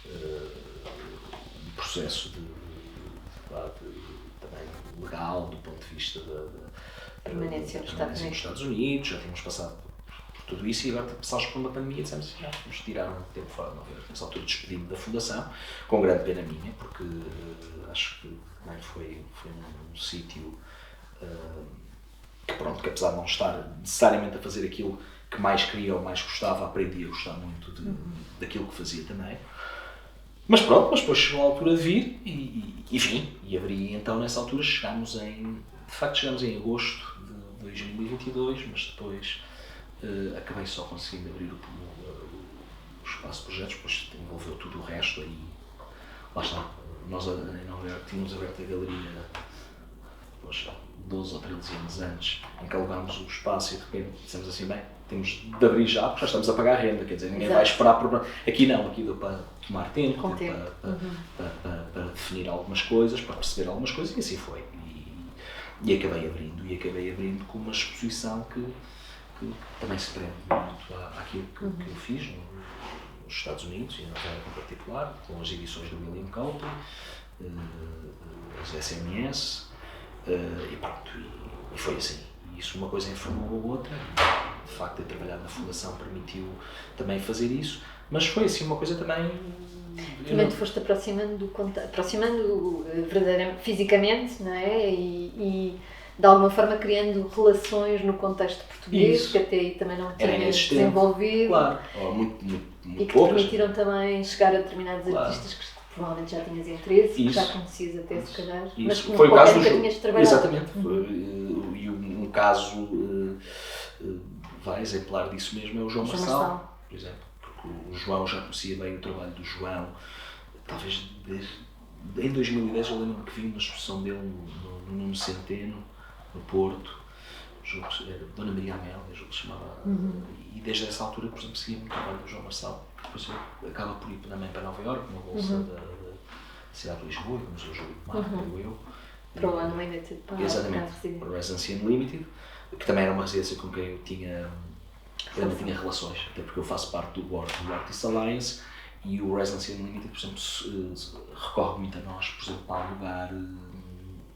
um processo também legal, do ponto de vista da permanência nos Estados Unidos, já tínhamos passado por tudo isso, e agora passámos por uma pandemia e dissemos assim, vamos tirar um tempo fora de Nova Iorque. Nessa altura despedi-me da Fundação, com grande pena minha, porque acho que foi um sítio que apesar de não estar necessariamente a fazer aquilo que mais queria ou mais gostava, aprendi a gostar muito daquilo que fazia também. Mas pronto, mas depois chegou a altura de vir e vim, e abri. Então nessa altura chegamos em agosto de 2022, mas depois acabei só conseguindo abrir o espaço de projetos, depois envolveu tudo o resto, aí lá está. Nós em Nova Iorque tínhamos aberto a galeria 12 ou 13 anos antes, em que alugámos o espaço e de repente dissemos assim, bem, temos de abrir já, porque já estamos a pagar a renda, quer dizer, ninguém vai esperar por... Aqui não, aqui deu para tomar tempo, para definir algumas coisas, para perceber algumas coisas, e assim foi. E acabei abrindo com uma exposição que também se prende muito àquilo que eu fiz nos Estados Unidos e na Nova Iorque em particular, com as edições do William Coulter, as SMS, e pronto, e foi assim. E isso, uma coisa informou a outra, e, de facto, ter trabalhado na Fundação permitiu também fazer isso, mas foi assim uma coisa também... Também te foste aproximando verdadeiramente, fisicamente, não é? E de alguma forma criando relações no contexto português, isso, que até aí também não tinhas desenvolvido. Claro, muito e que poucas. Te permitiram também chegar a determinados artistas que provavelmente já tinhas interesse, que já conhecias até se calhar, mas que foi o caso nunca tinhas trabalhado. Exatamente, e um caso exemplar disso mesmo é o João Marçal, por exemplo, porque o João, já conhecia bem o trabalho do João, talvez em 2010 eu lembro que vi uma exposição dele no Nuno Centeno, no Porto, era Dona Maria Amélia, o jogo se chamava, e desde essa altura, por exemplo, seguia muito o trabalho do João Marçal, depois ele acaba por ir também para Nova Iorque, uma bolsa da cidade de Lisboa, como o Museu Júlio de Marco, eu. Para o Unlimited, exatamente, para o Residency Unlimited, que também era uma residência com quem eu tinha relações, até porque eu faço parte do Artist Alliance, e o Residency Unlimited, por exemplo, recorre muito a nós, por exemplo, para alugar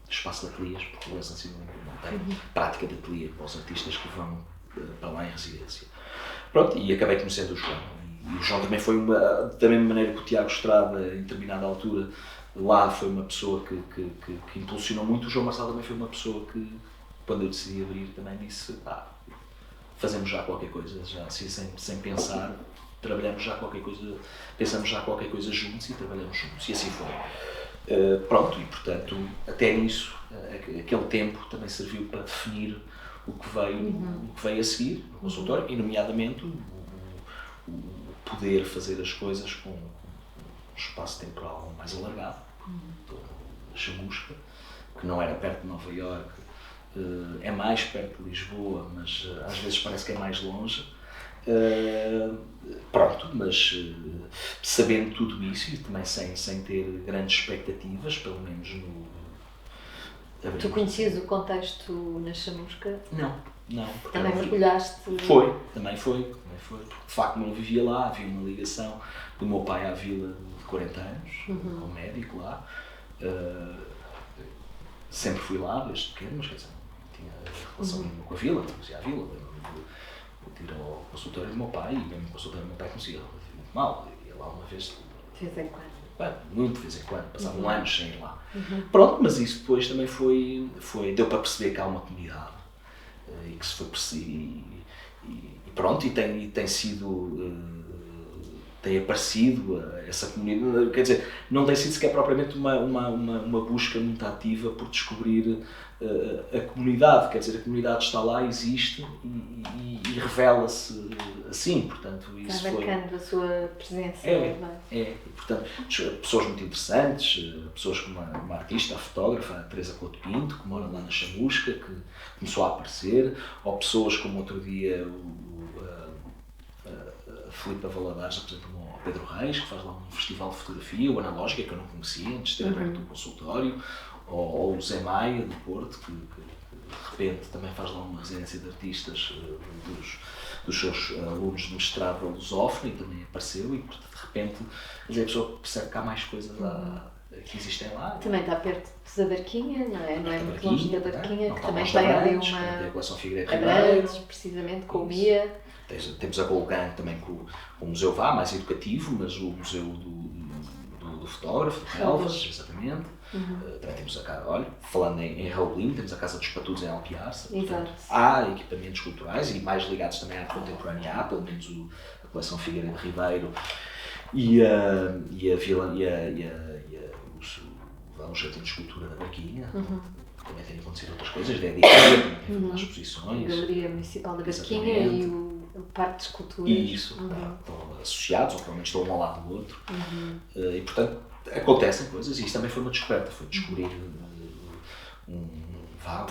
espaço de ateliês, porque o Residency Unlimited não tem prática de ateliê para os artistas que vão para lá em residência. Pronto, e acabei conhecendo o João. E o João também foi da mesma maneira que o Tiago Estrada, em determinada altura, lá foi uma pessoa que impulsionou muito. O João Marçal também foi uma pessoa que, quando eu decidi abrir, também disse, fazemos já qualquer coisa, já assim, sem pensar, trabalhamos já qualquer coisa, pensamos já qualquer coisa juntos e trabalhamos juntos, e assim foi. Pronto, e portanto, até nisso, aquele tempo também serviu para definir o que veio a seguir no consultório, e nomeadamente poder fazer as coisas com um espaço temporal mais alargado. Estou na Chamusca, que não era perto de Nova Iorque, é mais perto de Lisboa, mas às vezes parece que é mais longe. Pronto, mas sabendo tudo isso e também sem ter grandes expectativas, pelo menos no... Tu conhecias o contexto na Chamusca? Não. Também mergulhaste? Também foi. Porque, de facto, não vivia lá, havia uma ligação do meu pai à vila de 40 anos, como médico lá. Sempre fui lá, desde pequeno, mas quer dizer, não tinha relação nenhuma com a vila, não conhecia a vila. Eu ir ao consultório do meu pai, e mesmo o consultório do meu pai conhecia muito mal. Ia lá uma vez. De vez em quando? Muito de vez em quando, passavam anos sem ir lá. Pronto, mas isso depois também deu para perceber que há uma comunidade e que se foi perceber e pronto, e tem sido, tem aparecido essa comunidade, quer dizer, não tem sido sequer propriamente uma busca muito ativa por descobrir a comunidade, quer dizer, a comunidade está lá, existe e revela-se assim, portanto isso está marcando a sua presença. Portanto, pessoas muito interessantes, pessoas como uma artista, a fotógrafa, a Teresa Couto Pinto, que mora lá na Chamusca, que começou a aparecer, ou pessoas como outro dia a Filipa Valadares apresentou-me ao Pedro Reis, que faz lá um festival de fotografia, o Analógica, que eu não conhecia, antes de ter aberto um consultório, ou o Zé Maia, do Porto, que de repente também faz lá uma residência de artistas dos seus alunos de mestrado da Lusófona, e também apareceu, e de repente a pessoa percebe que há mais coisas que existem lá. Também está perto da Barquinha, não é? Não é muito longe da Barquinha, que também tem ali a coleção Figueiredo Abrantes, precisamente, com o MIA. Temos a Golgan também com o Museu mais educativo, mas o Museu do Fotógrafo, de Relvas, exatamente. Também temos falando em Raulino, temos a Casa dos Patudos em Alpiarça. Portanto, há equipamentos culturais e mais ligados também à arte contemporânea, há pelo menos a coleção Figueiredo Ribeiro e a Vila o Jardim de Escultura da Barquinha. Também tem acontecido outras coisas, da editora, também tem feito exposições. A Galeria Municipal da Barquinha e o Parque de Esculturas. Isso, estão associados, ou pelo menos estão um ao lado do outro. E portanto, acontecem coisas, e isso também foi uma descoberta, foi descobrir um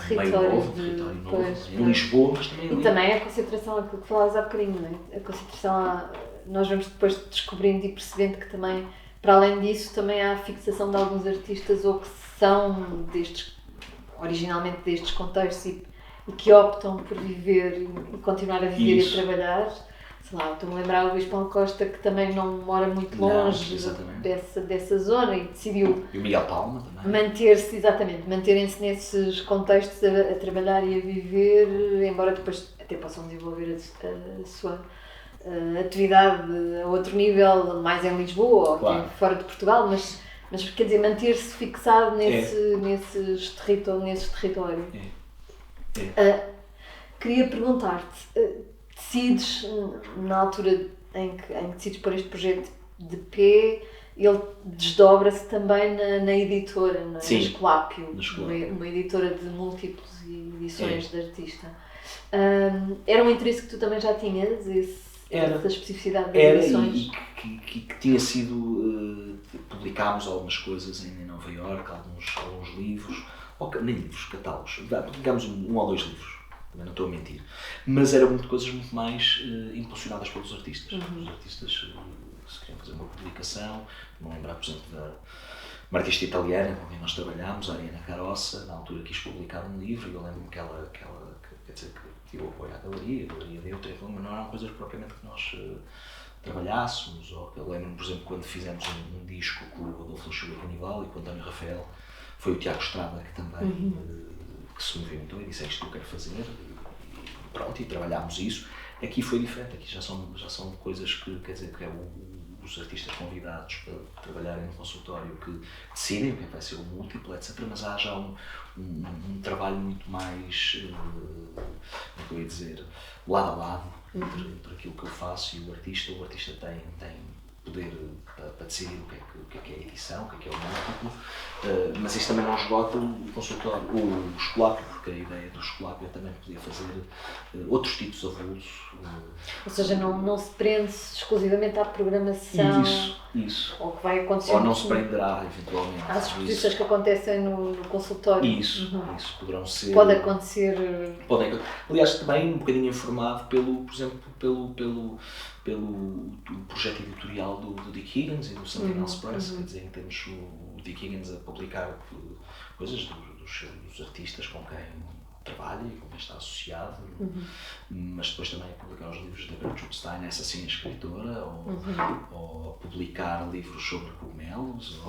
meio novo, um território novo, em Lisboa, mas também ali. E também a concentração, aquilo que falavas há bocadinho, não é? A concentração, nós vamos depois descobrindo e percebendo que também, para além disso, também há a fixação de alguns artistas ou que são originalmente destes contextos e que optam por viver e continuar a viver e a trabalhar. Sei lá, estou-me a lembrar do Luís Paulo Costa, que também não mora muito longe dessa zona e decidiu... E o Miguel Palma também. Manterem-se nesses contextos a trabalhar e a viver, embora depois até possam desenvolver a sua atividade a outro nível, mais em Lisboa ou até fora de Portugal, mas quer dizer, manter-se fixado nesses territórios. Queria perguntar-te, decides, na altura em que decides pôr este projeto de pé, ele desdobra-se também na editora, na Esculápio, uma editora de múltiplas edições de artista. Era um interesse que tu também já tinhas, essa especificidade das edições? E que tinha sido, publicámos algumas coisas em Nova Iorque, alguns livros, nem livros, catálogos, publicámos um ou dois livros, também não estou a mentir, mas eram coisas muito mais impulsionadas pelos artistas. Os artistas, se queriam fazer uma publicação, não lembrar, por exemplo, uma artista italiana com quem nós trabalhámos, a Ariana Carossa, na altura quis publicar um livro, e eu lembro-me que ela quer dizer, que tive o apoio à galeria deu tempo, mas não eram coisas propriamente que nós trabalhássemos, ou eu lembro-me, por exemplo, quando fizemos um disco com o Adolfo Luxúria Canival e com o António Rafael, foi o Tiago Estrada que também que se movimentou e disse: é isto que eu quero fazer, e pronto, e trabalhámos isso. Aqui foi diferente, aqui já são coisas que, quer dizer, que é os artistas convidados para trabalharem no consultório que decidem o que vai ser o múltiplo, etc. Mas há já um trabalho muito mais, como é que eu ia dizer, lado a lado, entre aquilo que eu faço e o artista. O artista tem poder para decidir o que é a edição, o que é o múltiplo, mas isto também não esgota o consultório, o escolápio, porque a ideia do escolápio é também poder fazer outros tipos de avulso. Ou seja, não se prende exclusivamente à programação. Isso. Ou que vai acontecer. Ou não se prenderá, eventualmente. Às exposições que acontecem no consultório. Isso poderão ser. Pode acontecer. Aliás, também um bocadinho informado por exemplo, pelo projeto editorial do Dick Higgins e do Sentinel's Press, quer dizer, temos o Dick Higgins a publicar coisas dos artistas com quem trabalha e com quem está associado, mas depois também a publicar os livros da Gertrude Stein, essa sim a escritora, ou publicar livros sobre cogumelos,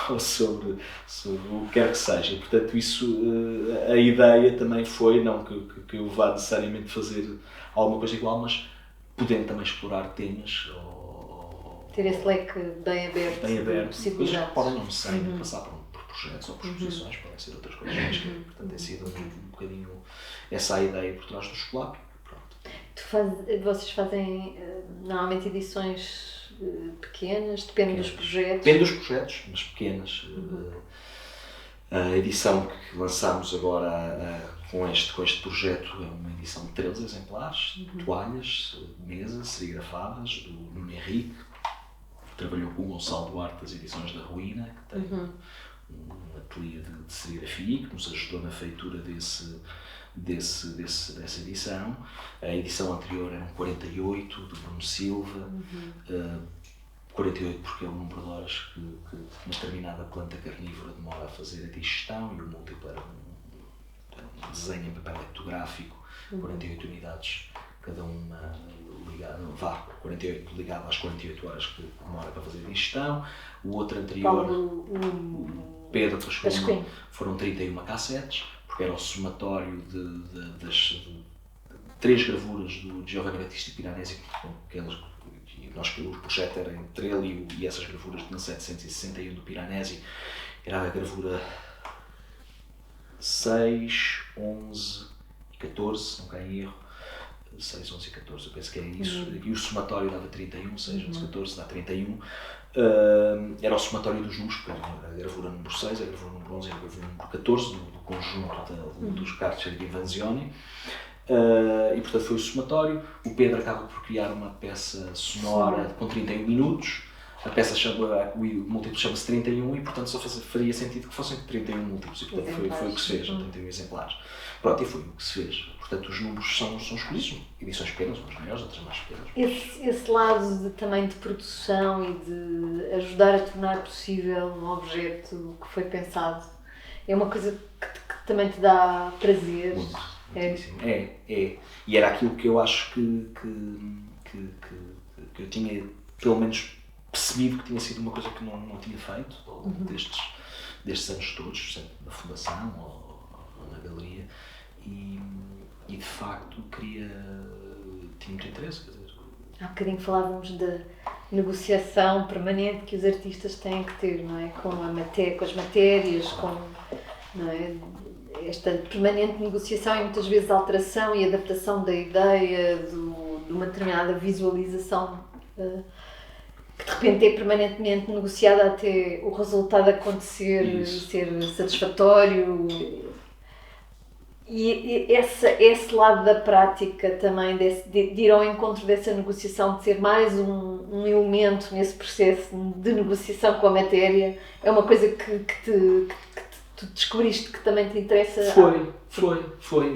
ou sobre o que quer que seja. E, portanto, isso, a ideia também foi, não que eu vá necessariamente fazer alguma coisa igual, mas podendo também explorar temas, ter esse leque bem aberto, coisas que podem não necessariamente passar por projetos ou por exposições, podem ser outras coisas. Portanto, tem sido um bocadinho essa a ideia por trás do escolápio. Vocês fazem normalmente edições pequenas, depende dos projetos? Depende dos projetos, mas pequenas. A edição que lançámos agora com este projeto é uma edição de 13 exemplares, toalhas, mesas, serigrafadas, do Nuno Henrique, que trabalhou com o Gonçalo Duarte das Edições da Ruína, que tem um ateliê de serigrafia, que nos ajudou na feitura dessa edição. A edição anterior era um 48, do Bruno Silva, 48 porque é o número de horas que uma determinada planta carnívora demora a fazer a digestão, e o múltiplo era um desenho em papel litográfico, 48 unidades, cada uma ligada, 48 ligado às 48 horas que demora para fazer a digestão. O outro anterior, o Pedro Pascoal, foram 31 cassetes, porque era o somatório das 3 gravuras do Giovanni Battista Piranesi, o projeto era entre ele e essas gravuras de 1761 do Piranesi. Era a gravura 6, 11 e 14, se não caio em erro. 6, 11 e 14, eu penso que é isso. E o somatório dava 31, 6, 11 e 14 dá 31. Era o somatório dos números, porque era a gravura número 6, a gravura número 11 e a gravura número 14, do conjunto dos Cartier de Vanzioni. E portanto foi o somatório. O Pedro acaba por criar uma peça sonora com 31 minutos. A peça o múltiplo chama-se 31 e portanto só faria sentido que fossem 31 múltiplos, e portanto foi o que se fez, 31 exemplares. Pronto, e foi o que se fez. Portanto, os números são escolhidos, edições pequenas, umas maiores, outras mais pequenas. Esse lado também de produção e de ajudar a tornar possível um objeto que foi pensado é uma coisa que também te dá prazer. É. E era aquilo que eu acho que eu tinha, pelo menos, percebido que tinha sido uma coisa que não tinha feito ao longo destes anos todos, sempre na fundação ou na galeria, e de facto tinha muito interesse. Quer dizer. Há bocadinho falávamos da negociação permanente que os artistas têm que ter, não é? Com as matérias, não é? Esta permanente negociação e muitas vezes alteração e adaptação da ideia, de uma determinada visualização que de repente é permanentemente negociada até o resultado acontecer e ser satisfatório. E esse lado da prática também, de ir ao encontro dessa negociação, de ser mais um elemento nesse processo de negociação com a matéria, é uma coisa que tu descobriste que também te interessa? Foi.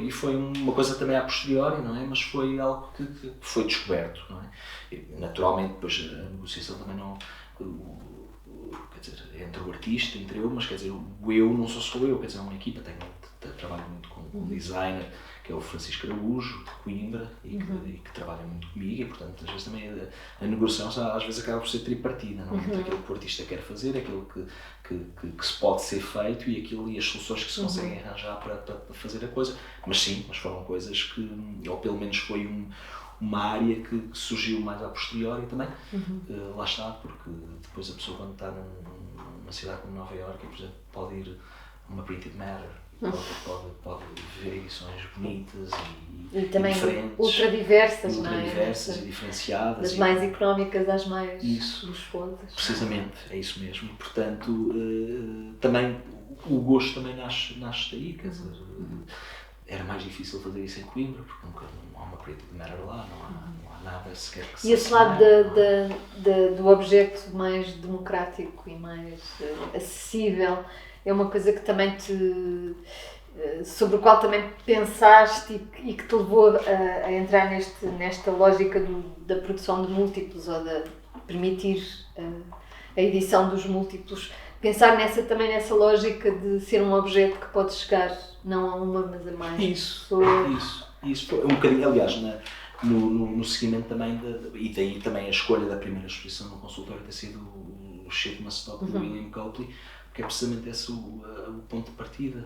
E foi uma coisa também a posteriori, não é? Mas foi algo que foi descoberto, não é? E, naturalmente, depois a negociação também não... Quer dizer, entre o artista, entre eu, mas quer dizer, o eu não sou eu, quer dizer, é uma equipa, trabalho muito com um designer, que é o Francisco Araújo, de Coimbra, e que trabalha muito comigo, e portanto, às vezes também a negociação às vezes acaba por ser tripartida, não é? Entre aquilo que o artista quer fazer, aquilo que se pode ser feito e as soluções que se conseguem arranjar para fazer a coisa. Mas foram coisas que, ou pelo menos foi uma área que surgiu mais a posteriori também. Lá está, porque depois a pessoa, quando está numa cidade como Nova Iorque, por exemplo, pode ir uma printed matter. Pode ver edições bonitas e também diferentes, ultra diversas, e diferenciadas. Das mais económicas às mais luxuosas. Precisamente, é isso mesmo. E, portanto, também o gosto também nasce daí, quer dizer, era mais difícil fazer isso em Coimbra, porque não há uma printed matter lá, não há nada sequer que se... E esse lado do objeto mais democrático e mais acessível é uma coisa que também sobre o qual também pensaste e que te levou a entrar nesta lógica da produção de múltiplos ou de permitir a edição dos múltiplos. Pensar também nessa lógica de ser um objeto que pode chegar não a uma, mas a mais pessoas. Isso foi um bocadinho, aliás, no seguimento também, e daí também a escolha da primeira exposição no consultório ter sido o Shipment Stock do William Copley, porque é precisamente esse o ponto de partida,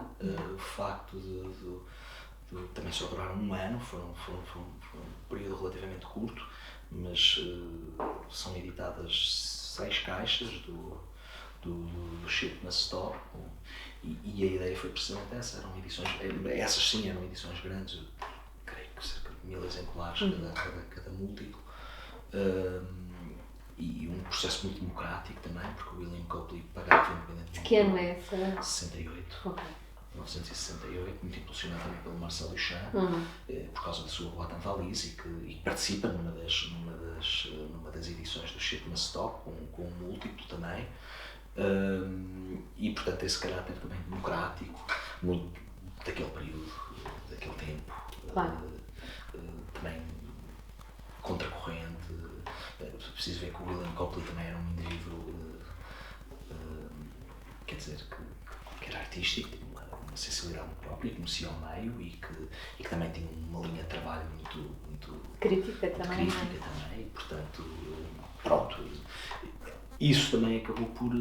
o facto de também só durar um ano, foi um período relativamente curto, mas são editadas 6 caixas do Shipment Stock, e a ideia foi precisamente essa, essas sim eram edições grandes, eu creio que cerca de 1000 exemplares cada múltiplo. E um processo muito democrático também, porque o William Copley pagava independentemente. De que ano é essa? 68. Ok. 1968, muito impulsionado também pelo Marcel Duchamp, por causa da sua boate en valise, e participa numa das edições do Shipment Stock, com um múltiplo também. E portanto esse caráter também democrático, muito daquele período, daquele tempo, também contracorrente. Preciso ver que o William Copley também era um indivíduo, quer dizer, que era artístico, tinha uma sensibilidade muito própria, conhecia o meio e que também tinha uma linha de trabalho muito crítica também, e portanto, pronto, isso também acabou por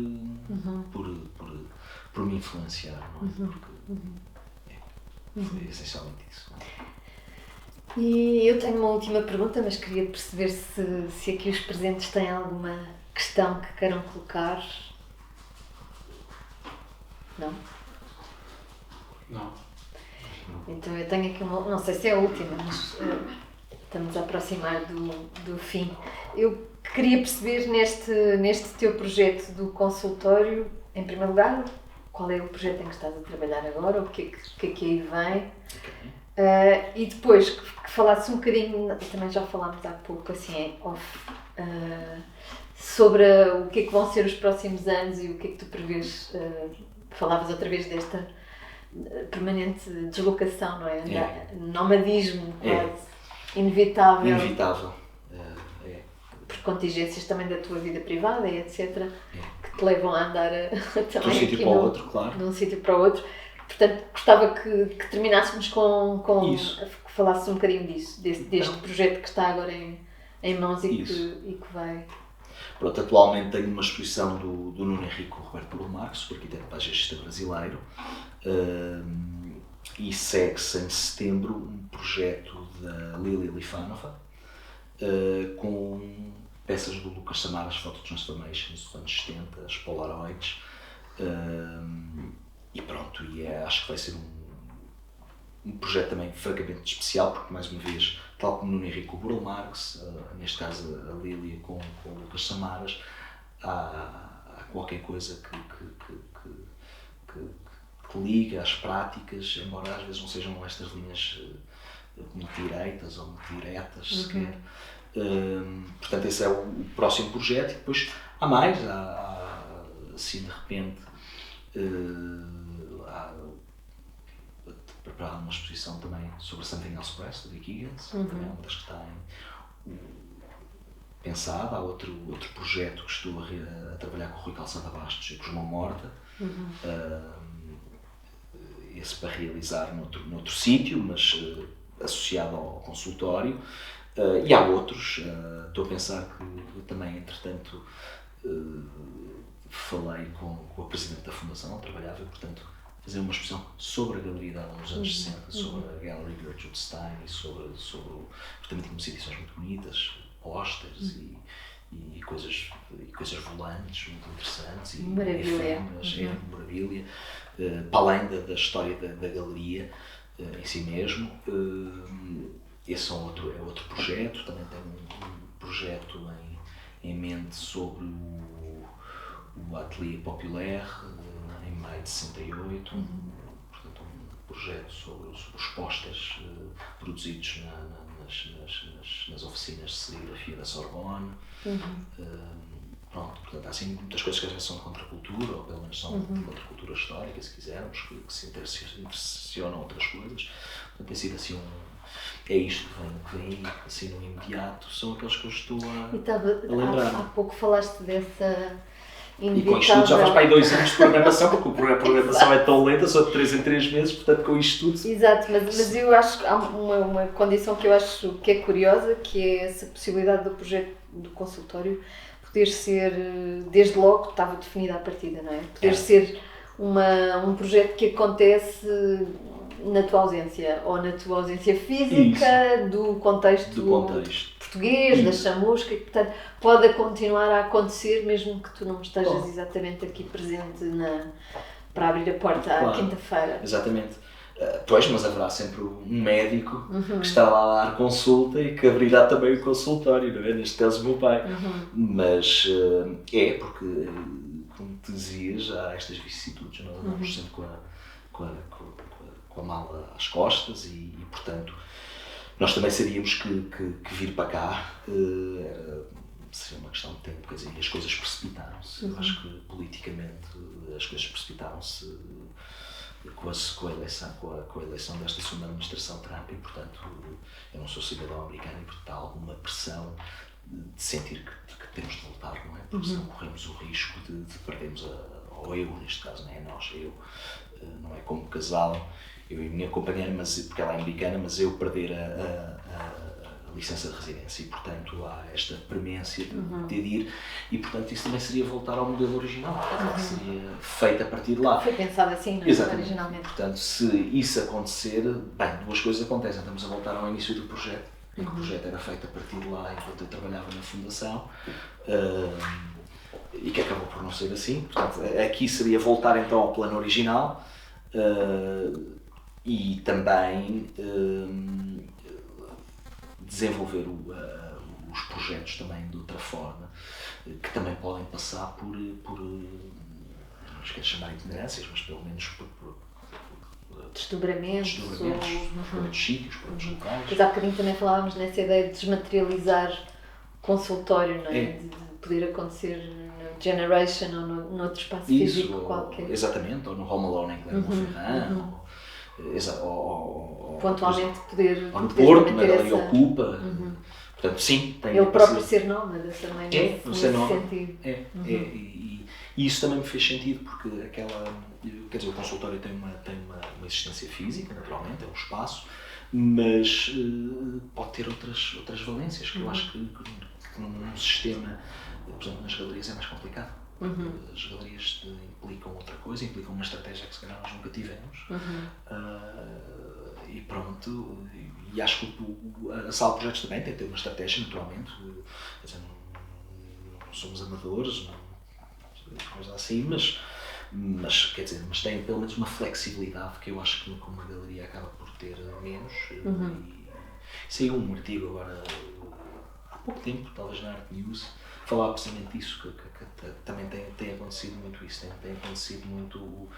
me influenciar, não é? Porque foi essencialmente isso. E eu tenho uma última pergunta, mas queria perceber se aqui os presentes têm alguma questão que queiram colocar. Não? Não. Então eu tenho aqui não sei se é a última, mas estamos a aproximar do fim. Eu queria perceber neste teu projeto do consultório, em primeiro lugar, qual é o projeto em que estás a trabalhar agora, o que é que aí vem. E depois que falasses um bocadinho, também já falámos há pouco assim em off, sobre o que é que vão ser os próximos anos e o que é que tu prevês. Falavas outra vez desta permanente deslocação, não é? Nomadismo quase inevitável. Por contingências também da tua vida privada e etc. Que te levam a andar também de um sítio para o outro, claro. De um sítio para o outro. Portanto, gostava que terminássemos que falasses um bocadinho disso, deste projeto que está agora em mãos e que vai... Pronto, atualmente tenho uma exposição do Nuno Henrique Roberto Bruno Marques, o arquiteto paisagista brasileiro, e segue-se em setembro um projeto da Lilia Lifanova, com peças do Lucas Samaras, Photo Transformations dos anos 70, as Polaroids, e pronto, acho que vai ser um projeto também francamente especial, porque mais uma vez, tal como no Henrique Bruno Marques, neste caso a Lília com o Lucas Samaras, há qualquer coisa que liga às práticas, embora às vezes não sejam estas linhas muito direitas ou muito diretas sequer. Portanto, esse é o próximo projeto, e depois há mais, assim de repente, preparar uma exposição também sobre Something Else Press, do Dick Higgins, também é uma das que está pensada. Há outro projeto que estou a trabalhar com o Rui Calçada Bastos e com o João Morta, esse para realizar noutro sítio, mas associado ao consultório, e há outros. Estou a pensar que também, entretanto, falei com a Presidente da Fundação, trabalhava, portanto, fazer uma exposição sobre a galeria dela nos anos 60, sobre a Gallery Gertrude Stein, e sobre também tínhamos edições muito bonitas, posters e coisas volantes muito interessantes, e memorabilia. Memorabilia. para além da história da galeria em si mesmo. Esse é outro projeto. Também tenho um projeto em mente sobre o Atelier Populaire, em maio de 68, portanto um projeto sobre os posters produzidos nas oficinas de serigrafia da Sorbonne. Pronto, portanto, há assim muitas coisas que às vezes são de contracultura, ou pelo menos são de contracultura histórica, se quisermos, que se intersecionam outras coisas. Portanto, tem sido assim é isto que vem assim no imediato, são aqueles que eu estou a lembrar. Há pouco falaste dessa E com isto tudo já faz para aí 2 anos de programação, porque a programação é tão lenta, só de 3 em 3 meses, portanto com isto tudo... Exato, mas eu acho que há uma condição que eu acho que é curiosa, que é essa possibilidade do projeto do consultório poder ser, desde logo estava definida à partida, não é? Poder ser um projeto que acontece na tua ausência, ou na tua ausência física, do contexto português, da chamusca, e portanto pode continuar a acontecer mesmo que tu não estejas exatamente aqui presente para abrir a porta à quinta-feira. Exatamente. Pois, mas haverá sempre um médico que está lá a dar consulta e que abrirá também o consultório, não é? Neste caso o meu pai. Mas porque, como te dizias, há estas vicissitudes, nós andamos sempre com a mala às costas e portanto, nós também sabíamos que vir para cá seria uma questão de tempo, quer dizer, as coisas precipitaram-se. Eu acho que politicamente as coisas precipitaram-se com a eleição desta segunda administração Trump e, portanto, eu não sou cidadão americano e, portanto, há alguma pressão de sentir que temos de voltar, não é? Porque senão corremos o risco de perdermos, ou eu, neste caso, não é nós, eu, não é como casal, eu e a minha companheira, porque ela é americana, mas eu perder a licença de residência e, portanto, há esta premência de ter de ir e, portanto, isso também seria voltar ao modelo original, seria feito a partir de lá. Foi pensado assim, não é? Originalmente. Portanto, se isso acontecer, bem, 2 coisas acontecem. Estamos a voltar ao início do projeto, em que o projeto era feito a partir de lá enquanto eu trabalhava na fundação e que acabou por não ser assim. Portanto, aqui seria voltar então ao plano original e também desenvolver os projetos também de outra forma, que também podem passar por não esqueço de chamar itinerâncias, mas pelo menos por desdobramentos, por outros sítios, por outros locais. Pois há bocadinho também falávamos nessa ideia de desmaterializar consultório, não é? De poder acontecer no Generation ou noutro espaço físico qualquer. Exatamente, ou no Home Alone em Clermont-Ferrand, ou pontualmente poder ou no Porto, na Galeria Ocupa. Portanto, sim, tem ele próprio ser nómada também nesse sentido. E isso também me fez sentido porque quer dizer, o consultório tem uma existência física, naturalmente, é um espaço, mas pode ter outras valências que eu acho que num sistema, por exemplo, nas galerias é mais complicado. As galerias implicam outra coisa, implicam uma estratégia que se calhar nós nunca tivemos. E pronto, e acho que a sala de projetos também tem que ter uma estratégia, naturalmente. Quer dizer, não somos amadores, coisa assim, mas quer dizer, mas tem pelo menos uma flexibilidade que eu acho que uma galeria acaba por ter menos. E saiu um artigo agora há pouco tempo, talvez na Art News, falava precisamente disso, que também tem acontecido muito isso, tem acontecido muito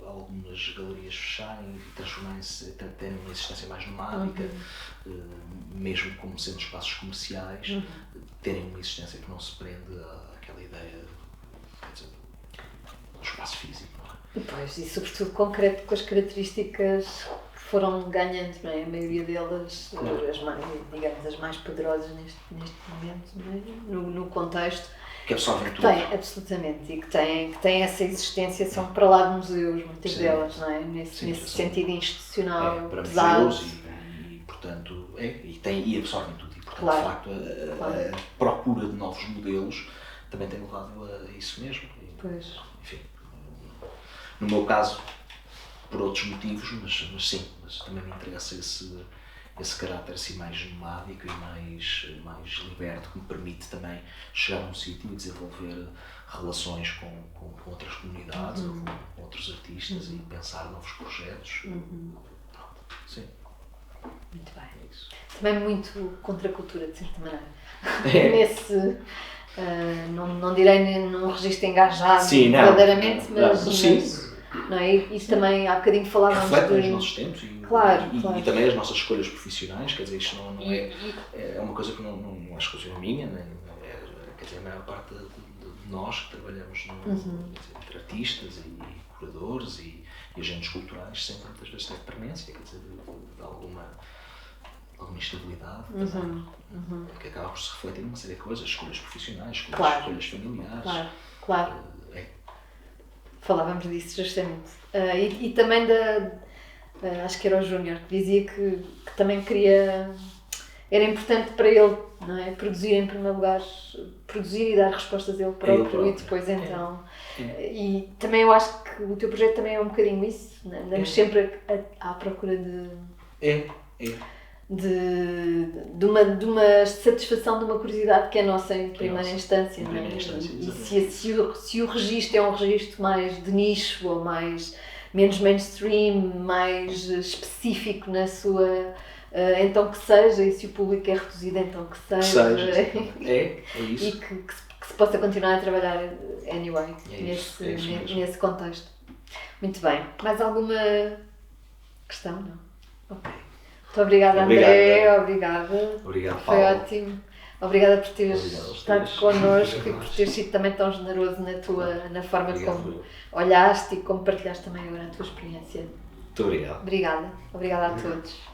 algumas galerias fecharem e transformarem-se, terem uma existência mais nomádica, mesmo como sendo espaços comerciais, terem uma existência que não se prende àquela ideia, quer dizer, do espaço físico. Pois, e sobretudo concreto com as características que foram ganhando, não é? A maioria delas, as mais poderosas neste momento, não é? No contexto. Que absorvem tudo. Tem, absolutamente, e que têm essa existência, são para lá de museus, muitas delas, não é? Nesse sentido institucional, para pesado. Museus e portanto, e absorvem tudo. E, portanto, de facto, a procura de novos modelos também tem levado a isso mesmo. Pois. Enfim, no meu caso, por outros motivos, mas sim, mas também me interessa esse caráter assim mais nomádico e mais liberto, que me permite também chegar a um sítio e desenvolver relações com outras comunidades, ou com outros artistas e pensar novos projetos. Pronto, sim. Muito bem. É isso. Também muito contra a cultura, de certa maneira. É. Nesse, não direi num registro engajado Sim, não. verdadeiramente, mas, Sim. mas não é? Isso também, há bocadinho falávamos Refletem os de... nossos tempos Claro. e também as nossas escolhas profissionais, quer dizer, isto não é uma coisa que não acho que seja minha, quer dizer, a maior parte de nós que trabalhamos quer dizer, entre artistas e curadores e agentes culturais sempre muitas vezes teve premência, quer dizer, de alguma instabilidade também, que acaba por se refletir numa série de coisas, escolhas profissionais, escolhas familiares. Claro. Falávamos disso justamente. E também acho que era o Júnior, que dizia que também queria... Era importante para ele, não é? Produzir em primeiro lugar, produzir e dar respostas a ele próprio e depois então... E também eu acho que o teu projeto também é um bocadinho isso, não é? Andamos sempre à procura de uma satisfação, de uma curiosidade que é nossa em primeira instância, não é? E se o registro é um registro mais de nicho ou menos mainstream, mais específico na sua... então que seja, e se o público é reduzido, então que seja. É isso. E que se possa continuar a trabalhar anyway, nesse contexto. Muito bem. Mais alguma questão? Não? Ok. Muito obrigada, André. Obrigada. Obrigado, Foi Paulo. ótimo. Obrigada por teres estado connosco e por teres sido também tão generoso na forma como olhaste e como partilhaste também agora a tua experiência. Muito obrigado. Obrigada a todos.